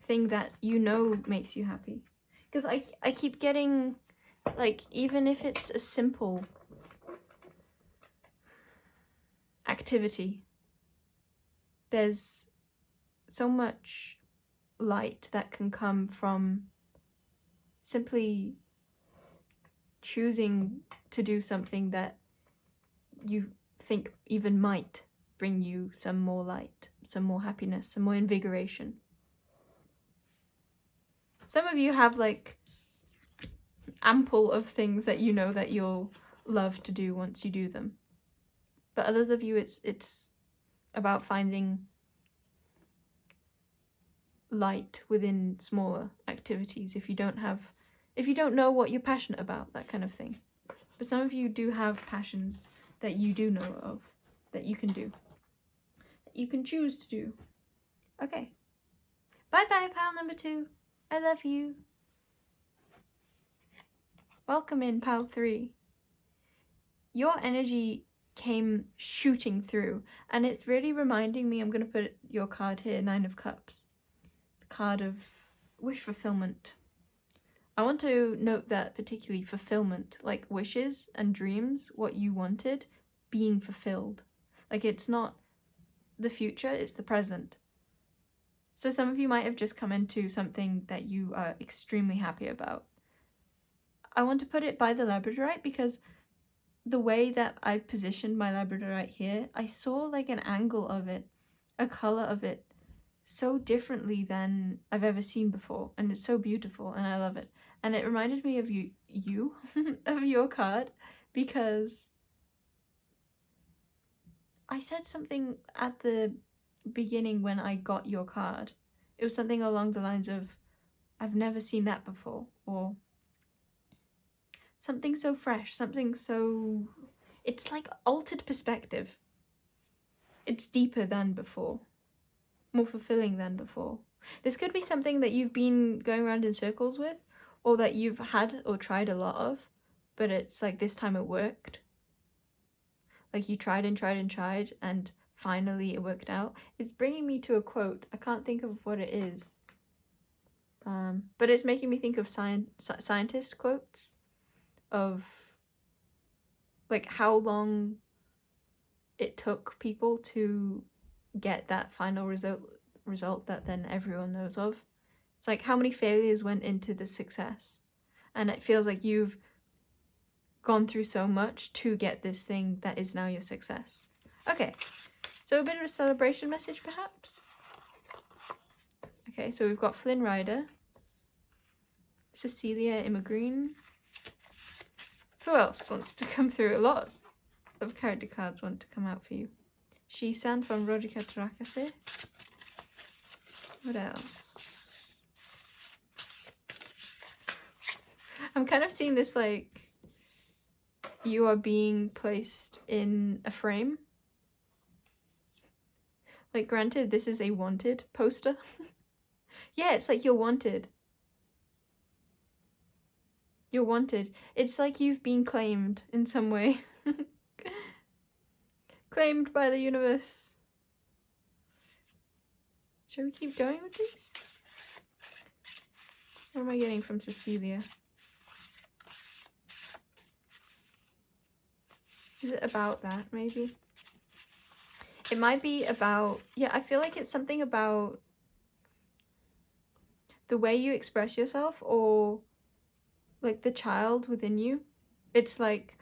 thing that you know makes you happy. Because I keep getting, like, even if it's a simple activity, there's so much light that can come from simply choosing to do something that you think even might bring you some more light, some more happiness, some more invigoration. Some of you have like ample of things that you know that you'll love to do once you do them. But others of you, it's about finding light within smaller activities if you don't know what you're passionate about, that kind of thing. But some of you do have passions that you do know of, that you can do, that you can choose to do. Okay. Bye-bye, pal number 2. I love you. Welcome in, pal 3. Your energy came shooting through, and it's really reminding me, I'm going to put your card here, 9 of Cups. The card of wish fulfillment. I want to note that particularly fulfillment, like wishes and dreams, what you wanted, being fulfilled. Like it's not the future, it's the present. So some of you might have just come into something that you are extremely happy about. I want to put it by the labradorite because the way that I positioned my labradorite here, I saw like an angle of it, a color of it, so differently than I've ever seen before, and it's so beautiful and I love it. And it reminded me of you of your card, because I said something at the beginning when I got your card. It was something along the lines of, I've never seen that before, or something so fresh, something so, it's like altered perspective. It's deeper than before, more fulfilling than before. This could be something that you've been going around in circles with, or that you've had or tried a lot of, but it's like this time it worked. Like you tried and tried and tried, and finally it worked out. It's bringing me to a quote. I can't think of what it is. But it's making me think of scientist quotes of like how long it took people to get that final result that then everyone knows of. It's like how many failures went into the success, and it feels like you've gone through so much to get this thing that is now your success. Okay, so a bit of a celebration message perhaps. Okay, so we've got Flynn Rider, Cecilia Immergreen. Who else wants to come through? A lot of character cards want to come out for you. Shisan from Rodika Tarakase. What else? I'm kind of seeing this like you are being placed in a frame. Like granted, this is a wanted poster. Yeah, it's like you're wanted. You're wanted. It's like you've been claimed in some way. Claimed by the universe. Shall we keep going with these? What am I getting from Cecilia? Is it about that, maybe? It might be about... Yeah, I feel like it's something about the way you express yourself, or like the child within you. It's like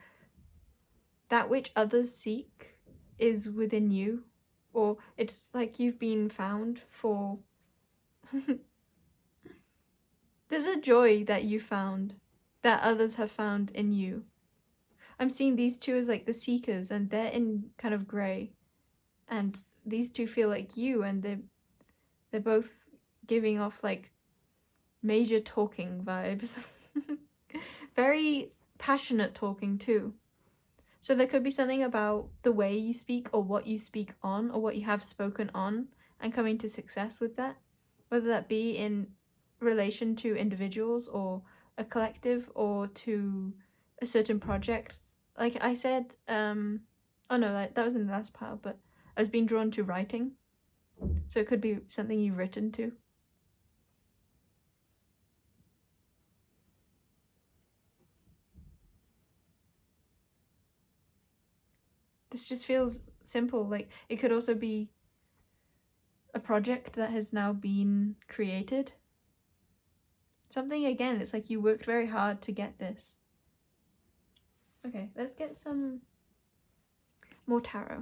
that which others seek is within you, or it's like you've been found for... There's a joy that you found that others have found in you. I'm seeing these two as like the seekers, and they're in kind of grey, and these two feel like you, and they're both giving off like major talking vibes. Very passionate talking too. So there could be something about the way you speak, or what you speak on, or what you have spoken on, and coming to success with that, whether that be in relation to individuals or a collective, or to a certain project. Like I said, oh no, that was in the last pile, but I was being drawn to writing. So it could be something you've written to. This just feels simple. Like, it could also be a project that has now been created. Something, again, it's like you worked very hard to get this. Okay, let's get some more tarot.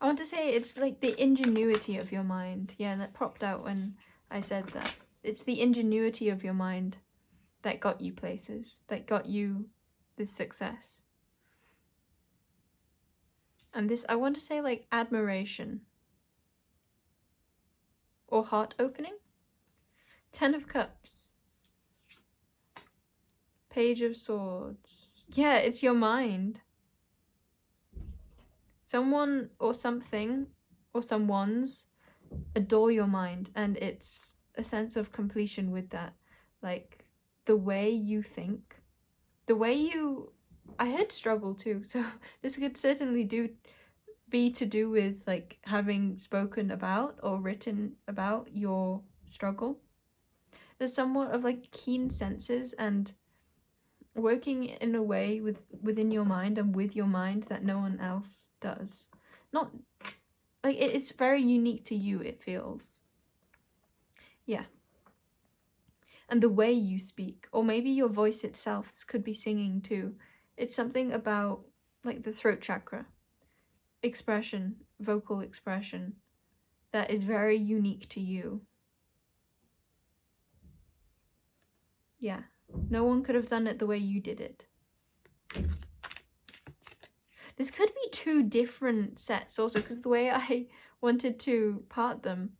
I want to say it's like the ingenuity of your mind. Yeah, that popped out when I said that. It's the ingenuity of your mind that got you places, that got you this success. And this, I want to say, like, admiration. Or heart opening. 10 of Cups. Page of Swords. Yeah, it's your mind. Someone or something or someone's adore your mind, and it's a sense of completion with that. Like, the way you think, the way you... I had struggle too, so this could certainly be to do with, like, having spoken about or written about your struggle. There's somewhat of, like, keen senses and working in a way within your mind and with your mind that no one else does. Not like it's very unique to you, it feels. Yeah. And the way you speak, or maybe your voice itself, this could be singing too. It's something about, like, the throat chakra. Expression, vocal expression, that is very unique to you. Yeah. No one could have done it the way you did it. This could be 2 different sets also, because the way I wanted to part them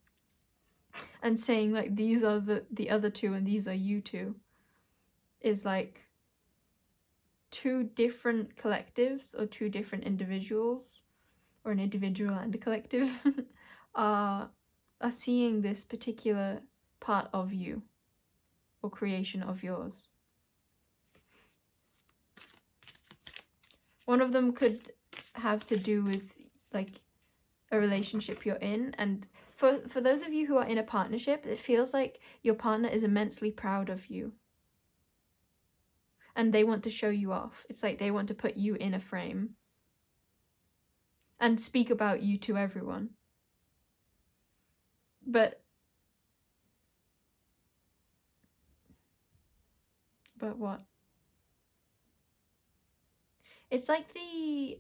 and saying, like, these are the other 2 and these are you 2 is like 2 different collectives or 2 different individuals, or an individual and a collective are seeing this particular part of you or creation of yours. One of them could have to do with, like, a relationship you're in, and for those of you who are in a partnership, it feels like your partner is immensely proud of you. And they want to show you off. It's like they want to put you in a frame and speak about you to everyone. But what? It's like the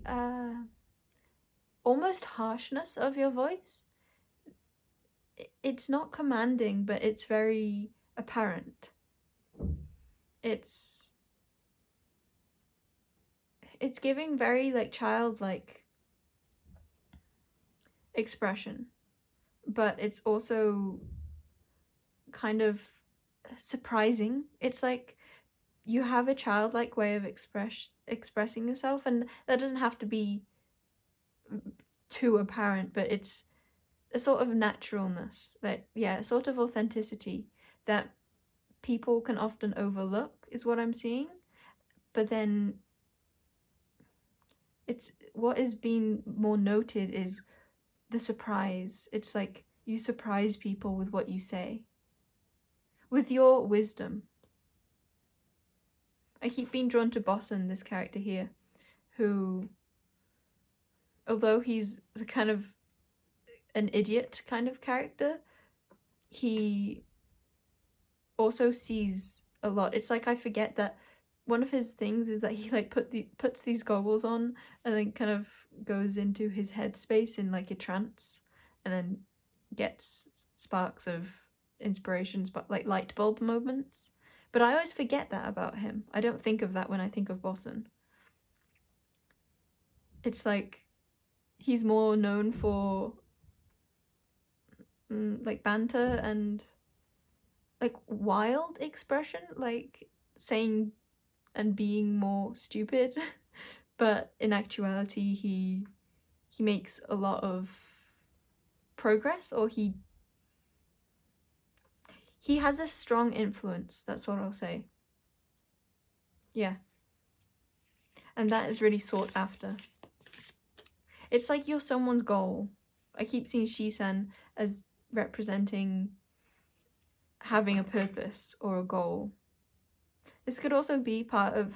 almost harshness of your voice. It's not commanding, but it's very apparent. It's giving very, like, childlike expression, but it's also kind of surprising. It's like you have a childlike way of expressing yourself, and that doesn't have to be too apparent, but it's a sort of naturalness, that, yeah, a sort of authenticity that people can often overlook is what I'm seeing. But then it's what is being more noted is the surprise. It's like you surprise people with what you say, with your wisdom. I keep being drawn to Bosson, this character here, who, although he's the kind of an idiot kind of character, he also sees a lot. It's like I forget that one of his things is that he, like, puts these goggles on and then kind of goes into his headspace in, like, a trance, and then gets sparks of inspirations, but, like, light bulb moments. But I always forget that about him. I don't think of that when I think of Bosson. It's like he's more known for like banter and, like, wild expression, like saying and being more stupid. But in actuality, he makes a lot of progress, or he has a strong influence. That's what I'll say. Yeah, And that is really sought after. It's like you're someone's goal. I keep seeing Shisan as representing having a purpose or a goal. This could also be part of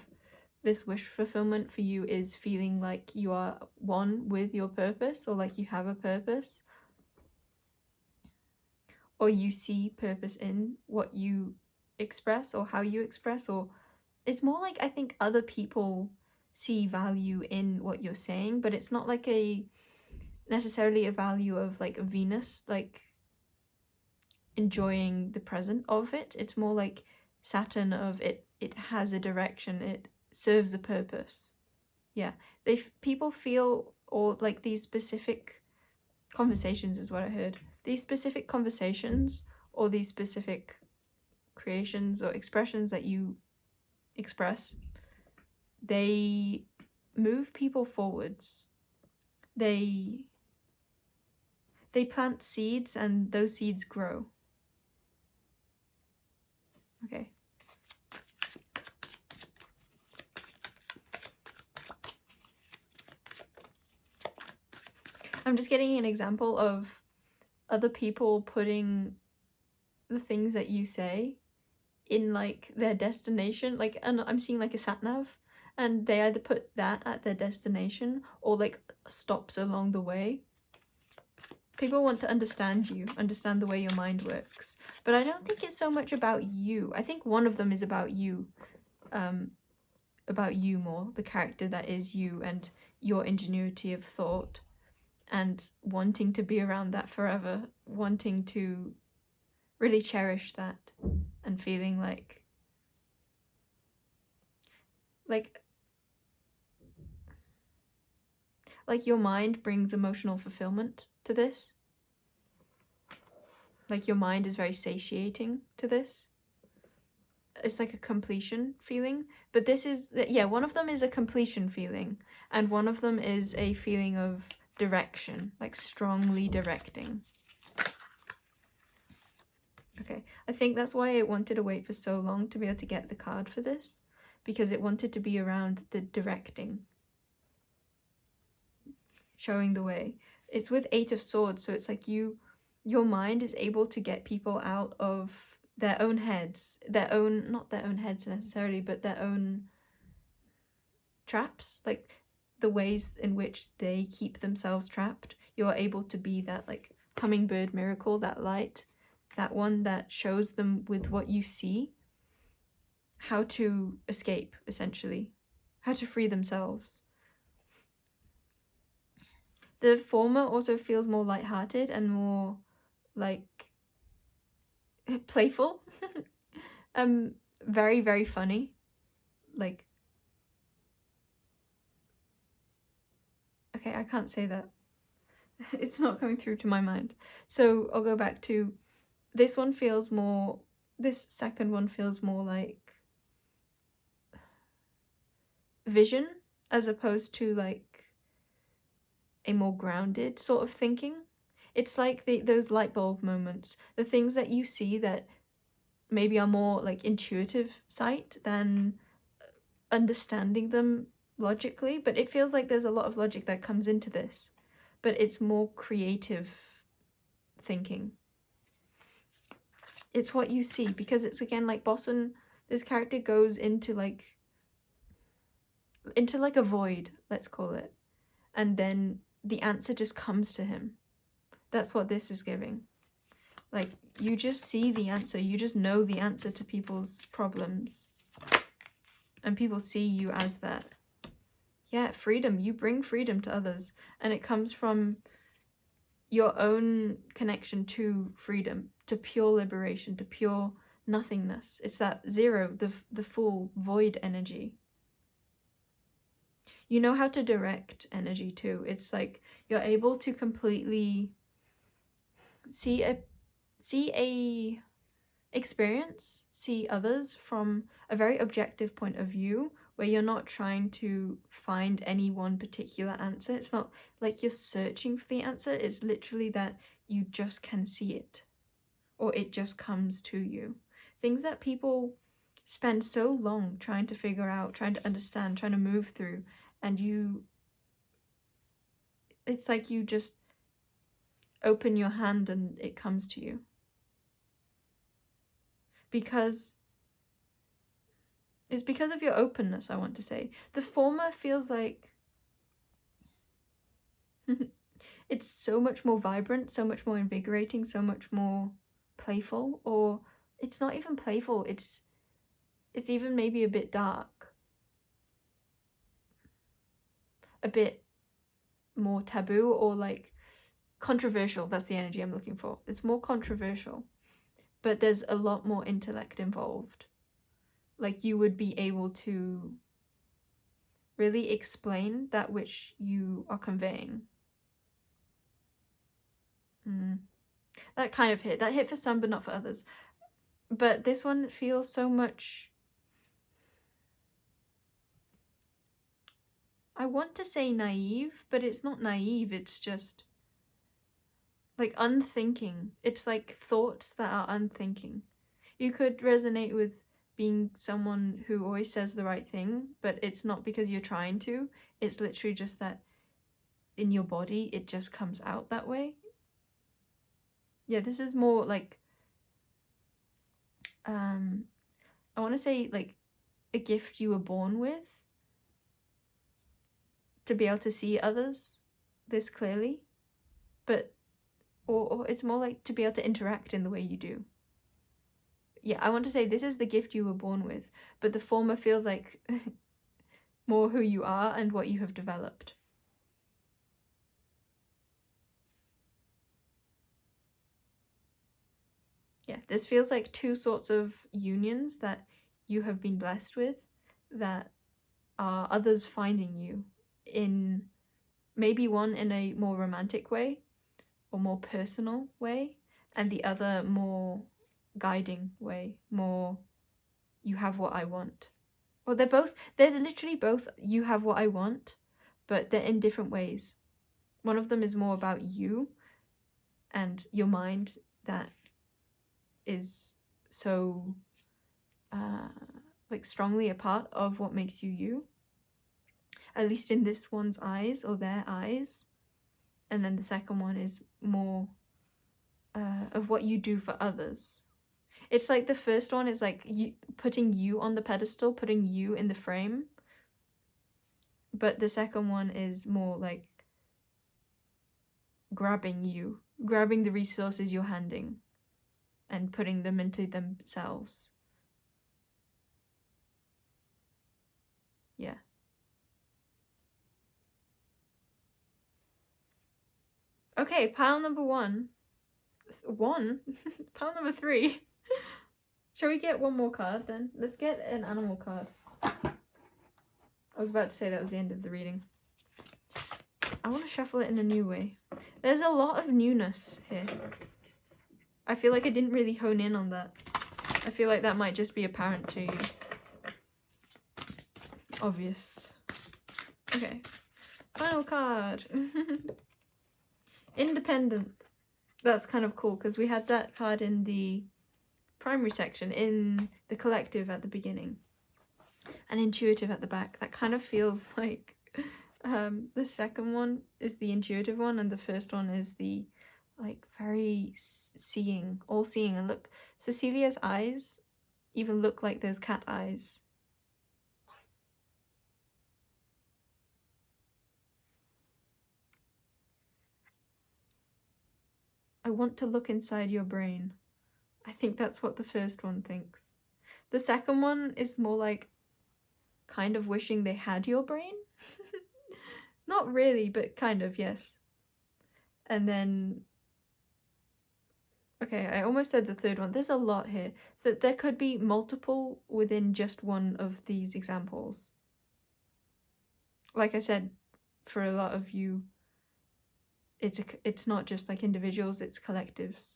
this wish fulfillment for you, is feeling like you are one with your purpose, or like you have a purpose, or you see purpose in what you express or how you express, or it's more like I think other people see value in what you're saying, but it's not like necessarily a value of like a Venus, like enjoying the present of it. It's more like Saturn of it has a direction, it serves a purpose. Yeah, people feel, or like these specific conversations is what I heard. These specific conversations or these specific creations or expressions that you express, they move people forwards. They plant seeds and those seeds grow. Okay. I'm just getting an example of other people putting the things that you say in like their destination. Like, and I'm seeing like a sat nav, and they either put that at their destination or like stops along the way. People want to understand you, understand the way your mind works. But I don't think it's so much about you. I think one of them is about you. About you more, the character that is you and your ingenuity of thought and wanting to be around that forever, wanting to really cherish that and feeling like your mind brings emotional fulfillment to this. Like your mind is very satiating to this. It's like a completion feeling, but this is, yeah, one of them is a completion feeling and one of them is a feeling of direction, like strongly directing. Okay, I think that's why it wanted to wait for so long to be able to get the card for this, because it wanted to be around the directing, showing the way. It's with 8 of Swords, so it's like your mind is able to get people out of their own heads, not their own heads necessarily, but their own traps, like the ways in which they keep themselves trapped. You're able to be that like hummingbird miracle, that light, that one that shows them with what you see how to escape, essentially, how to free themselves. The former also feels more lighthearted and more like playful. Very, very funny. Like, okay, I can't say that. It's not coming through to my mind. So I'll go back to this one. Feels more, this second one feels more like vision as opposed to like a more grounded sort of thinking. It's like those light bulb moments, the things that you see that maybe are more like intuitive sight than understanding them logically, but it feels like there's a lot of logic that comes into this, but it's more creative thinking. It's what you see, because it's again like Boston, this character goes into like a void, let's call it, and then the answer just comes to him. That's what this is giving. Like, you just see the answer, you just know the answer to people's problems, and people see you as that. Yeah, freedom. You bring freedom to others, and it comes from your own connection to freedom, to pure liberation, to pure nothingness. It's that zero, the full void energy. You know how to direct energy too. It's like you're able to completely see a experience, see others from a very objective point of view, where you're not trying to find any one particular answer. It's not like you're searching for the answer. It's literally that you just can see it, or it just comes to you. Things that people spend so long trying to figure out, trying to understand, trying to move through, and it's like you just open your hand and it comes to you. Because it's because of your openness, I want to say. The former feels like it's so much more vibrant, so much more invigorating, so much more playful, or it's not even playful, it's even maybe a bit dark, a bit more taboo, or like controversial. That's the energy I'm looking for. It's more controversial, but there's a lot more intellect involved. Like you would be able to really explain that which you are conveying. That kind of hit. That hit for some, but not for others. But this one feels so much... I want to say naive, but it's not naive. It's just like unthinking. It's like thoughts that are unthinking. You could resonate with being someone who always says the right thing, but it's not because you're trying to. It's literally just that in your body, it just comes out that way. Yeah, this is more like, I want to say like a gift you were born with, to be able to see others this clearly, but or it's more like to be able to interact in the way you do. Yeah, I want to say this is the gift you were born with, but the former feels like more who you are and what you have developed. Yeah, this feels like two sorts of unions that you have been blessed with, that are others finding you in, maybe one in a more romantic way or more personal way, and the other more guiding way, more you have what I want. Well, they're literally both you have what I want, but they're in different ways. One of them is more about you and your mind that is so like strongly a part of what makes you you, at least in this one's eyes or their eyes. And then the second one is more of what you do for others. It's like the first one is like you putting you on the pedestal, putting you in the frame, but the second one is more like grabbing the resources you're handing and putting them into themselves. Yeah. Okay, pile number one. Pile number 3. Shall we get one more card then? Let's get an animal card. I was about to say that was the end of the reading. I want to shuffle it in a new way. There's a lot of newness here. I feel like I didn't really hone in on that. I feel like that might just be apparent to you. Obvious. Okay. Final card. Independent. That's kind of cool because we had that card in the primary section, in the collective at the beginning, and intuitive at the back. That kind of feels like the second one is the intuitive one and the first one is the like very seeing, all seeing. And look, Cecilia's eyes even look like those cat eyes. I want to look inside your brain. I think that's what the first one thinks. The second one is more like kind of wishing they had your brain. Not really, but kind of, yes. And then, okay, I almost said the third one. There's a lot here. So there could be multiple within just one of these examples. Like I said, for a lot of you, it's not just like individuals, it's collectives.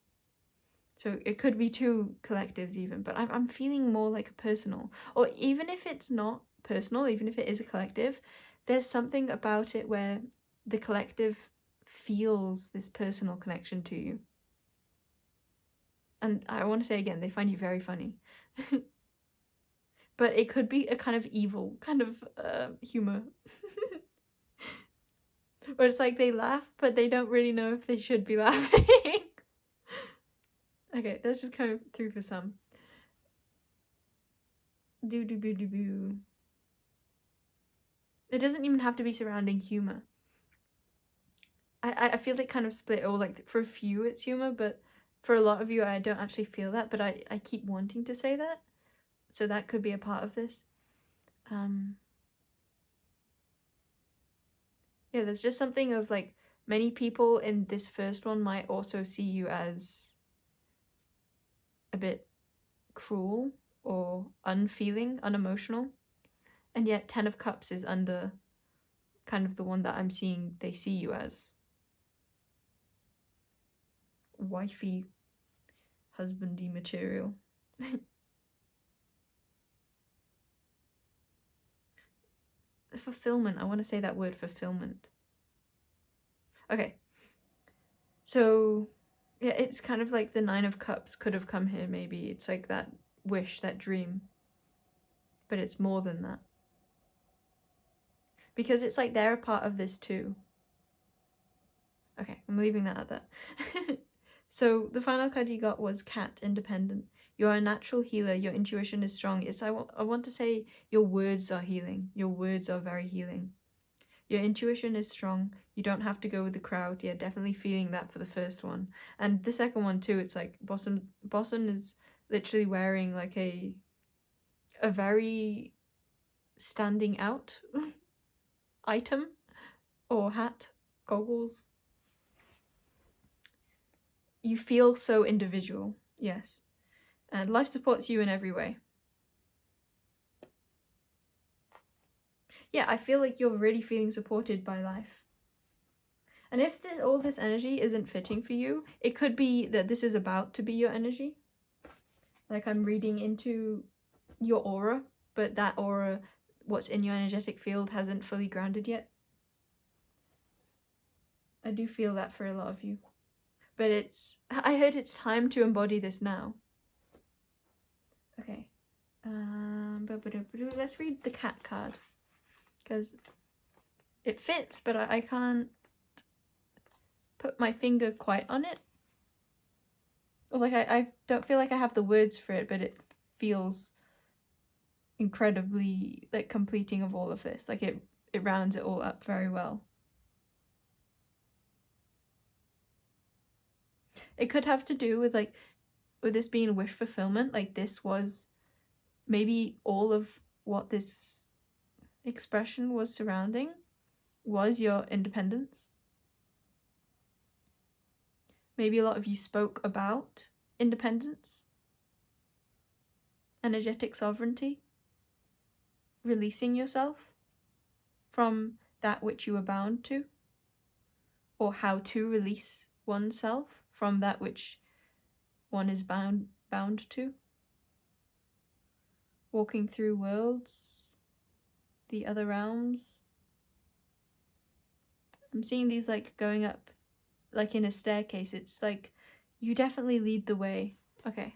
So it could be 2 collectives even, but I'm feeling more like a personal. Or even if it's not personal, even if it is a collective, there's something about it where the collective feels this personal connection to you. And I want to say again, they find you very funny. but it could be a kind of evil kind of humor. Where it's like they laugh, but they don't really know if they should be laughing. Okay, that's just coming through for some. Do. It doesn't even have to be surrounding humor. I feel it kind of split, or like for a few it's humor, but for a lot of you I don't actually feel that, but I keep wanting to say that. So that could be a part of this. Yeah, there's just something of like many people in this first one might also see you as a bit cruel or unfeeling, unemotional. And yet 10 of Cups is under kind of the one that I'm seeing they see you as. Wifey, husbandy material. Fulfillment. I want to say that word, fulfillment. Okay. So, yeah, it's kind of like the 9 of Cups could have come here, maybe. It's like that wish, that dream. But it's more than that. Because it's like they're a part of this too. Okay, I'm leaving that at that. So the final card you got was Cat, Independent. You're a natural healer. Your intuition is strong. I want to say your words are healing. Your words are very healing. Your intuition is strong. You don't have to go with the crowd. Yeah, definitely feeling that for the first one. And the second one too, it's like Boston is literally wearing like a very standing out item or hat, goggles. You feel so individual, yes. And life supports you in every way. Yeah, I feel like you're really feeling supported by life. And if all this energy isn't fitting for you, it could be that this is about to be your energy. Like I'm reading into your aura, but that aura, what's in your energetic field, hasn't fully grounded yet. I do feel that for a lot of you. But I heard it's time to embody this now. Okay. Let's read the Cat card. Because it fits, but I can't put my finger quite on it. Or like I don't feel like I have the words for it, but it feels incredibly like completing of all of this. Like it rounds it all up very well. It could have to do with with this being wish fulfillment. Like this was maybe all of what this expression was surrounding was your independence. Maybe a lot of you spoke about independence, energetic sovereignty, releasing yourself from that which you were bound to, or how to release oneself from that which one is bound to. Walking through worlds, the other realms. I'm seeing these like going up like in a staircase. It's like you definitely lead the way. Okay.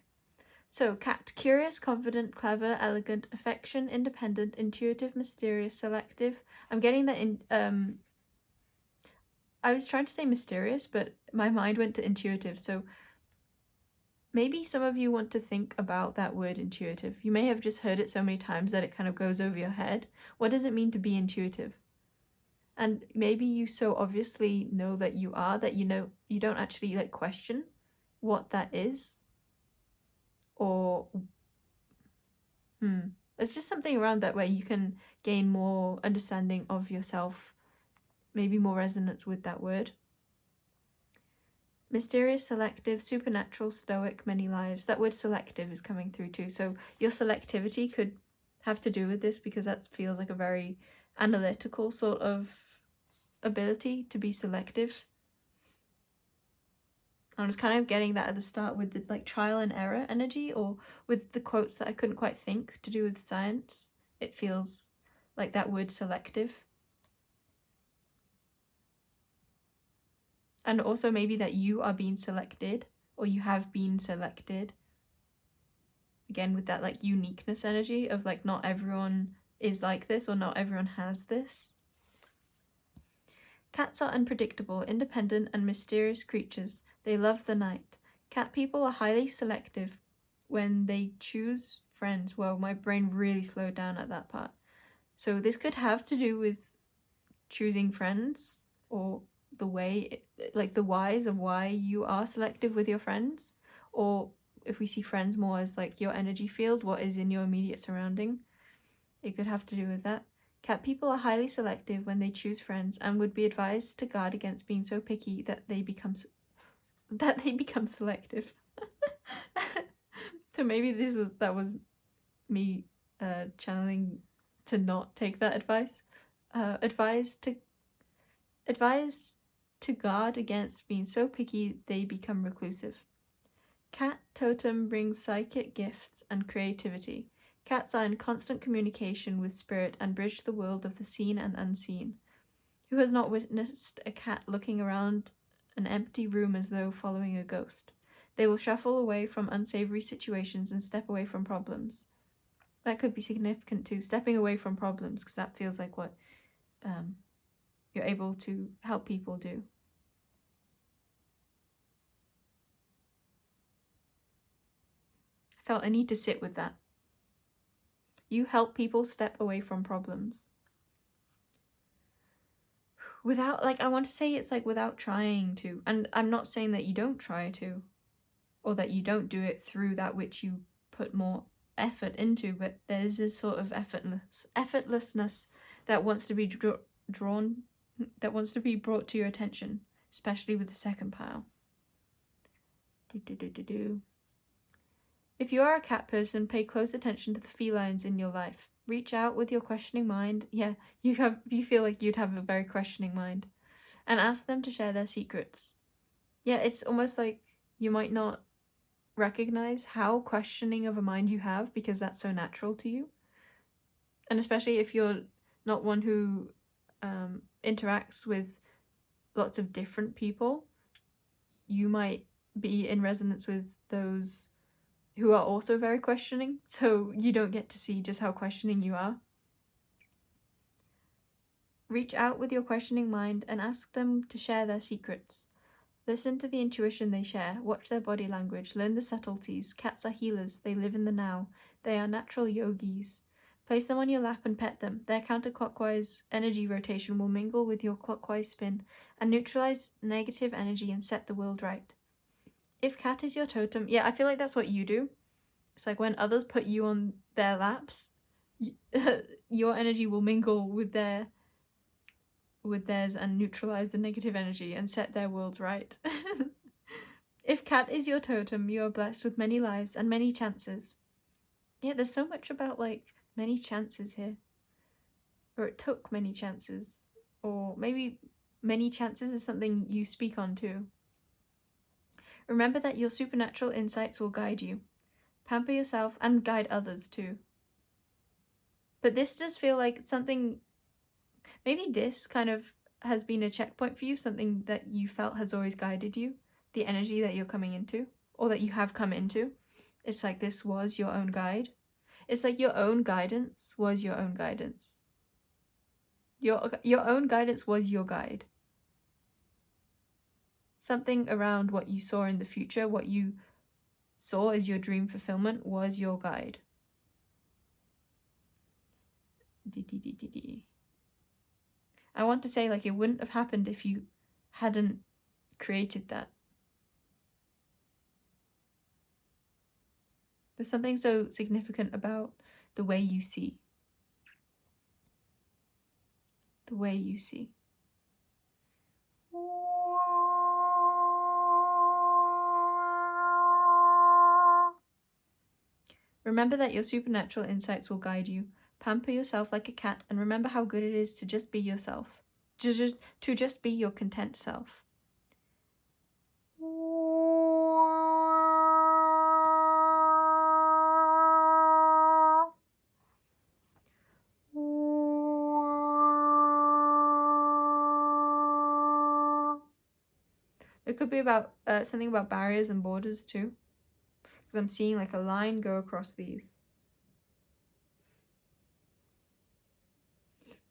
So, Cat, curious, confident, clever, elegant, affection, independent, intuitive, mysterious, selective. I'm getting that in I was trying to say mysterious, but my mind went to intuitive. So maybe some of you want to think about that word intuitive. You may have just heard it so many times that it kind of goes over your head. What does it mean to be intuitive? And maybe you so obviously know that you are that you don't actually like question what that is. Or there's just something around that where you can gain more understanding of yourself, maybe more resonance with that word. Mysterious, selective, supernatural, stoic, many lives. That word selective is coming through too. So your selectivity could have to do with this, because that feels like a very analytical sort of ability to be selective. I was kind of getting that at the start with the like trial and error energy, or with the quotes that I couldn't quite think to do with science. It feels like that word selective. And also maybe that you are being selected, or you have been selected. again with that like uniqueness energy of like not everyone is like this or not everyone has this. Cats are unpredictable, independent, and mysterious creatures. They love the night. Cat people are highly selective when they choose friends. Well, my brain really slowed down at that part. So this could have to do with choosing friends, or the way, like the whys of why you are selective with your friends, or if we see friends more as like your energy field, what is in your immediate surrounding, it could have to do with that. Cat people are highly selective when they choose friends and would be advised to guard against being so picky that they become selective. So maybe that was me channeling to not take that advice. Advised to guard against being so picky they become reclusive. Cat totem brings psychic gifts and creativity. Cats are in constant communication with spirit and bridge the world of the seen and unseen. Who has not witnessed a cat looking around an empty room as though following a ghost? They will shuffle away from unsavory situations and step away from problems. That could be significant too, stepping away from problems, because that feels like what you're able to help people do. I felt I need to sit with that. You help people step away from problems. Without, like, I want to say it's like without trying to. And I'm not saying that you don't try to, or that you don't do it through that which you put more effort into, but there's this sort of effortlessness that wants to be drawn, that wants to be brought to your attention, especially with the second pile. If you are a cat person, pay close attention to the felines in your life. Reach out with your questioning mind. Yeah, you feel like you'd have a very questioning mind. And ask them to share their secrets. Yeah, it's almost like you might not recognize how questioning of a mind you have because that's so natural to you. And especially if you're not one who interacts with lots of different people, you might be in resonance with those who are also very questioning, so you don't get to see just how questioning you are. Reach out with your questioning mind and ask them to share their secrets. Listen to the intuition they share, watch their body language, learn the subtleties. Cats are healers, they live in the now. They are natural yogis. Place them on your lap and pet them. Their counterclockwise energy rotation will mingle with your clockwise spin and neutralize negative energy and set the world right. If cat is your totem, yeah, I feel like that's what you do. It's like when others put you on their laps, your energy will mingle with theirs and neutralize the negative energy and set their worlds right. If cat is your totem, you are blessed with many lives and many chances. Yeah, there's so much about like many chances here. Or it took many chances. Or maybe many chances is something you speak on too. Remember that your supernatural insights will guide you. Pamper yourself and guide others too. But this does feel like something, maybe this kind of has been a checkpoint for you, something that you felt has always guided you, the energy that you're coming into, or that you have come into. It's like this was your own guide. It's like your own guidance was your own guidance. Your own guidance was your guide. Something around what you saw in the future, what you saw as your dream fulfillment was your guide. I want to say like it wouldn't have happened if you hadn't created that. There's something so significant about the way you see. The way you see. Remember that your supernatural insights will guide you. Pamper yourself like a cat and remember how good it is to just be yourself. To just be your content self. It could be about something about barriers and borders too. because I'm seeing like a line go across these.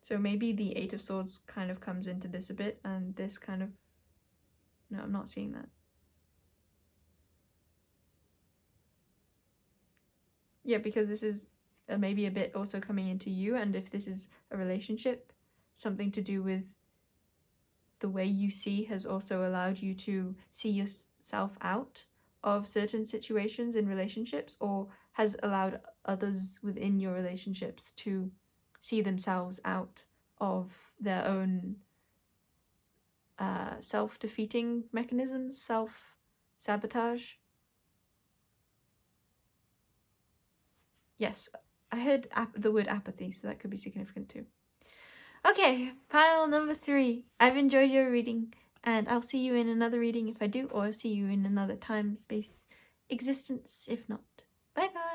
So maybe the Eight of Swords kind of comes into this a bit, and this kind of... No, I'm not seeing that. Yeah, because this is maybe a bit also coming into you, and if this is a relationship, something to do with the way you see has also allowed you to see yourself out of certain situations in relationships, or has allowed others within your relationships to see themselves out of their own self-defeating mechanisms, self-sabotage. Yes, I heard the word apathy, so that could be significant too. Okay, pile number 3. I've enjoyed your reading, and I'll see you in another reading if I do, or see you in another time, space, existence if not. Bye bye!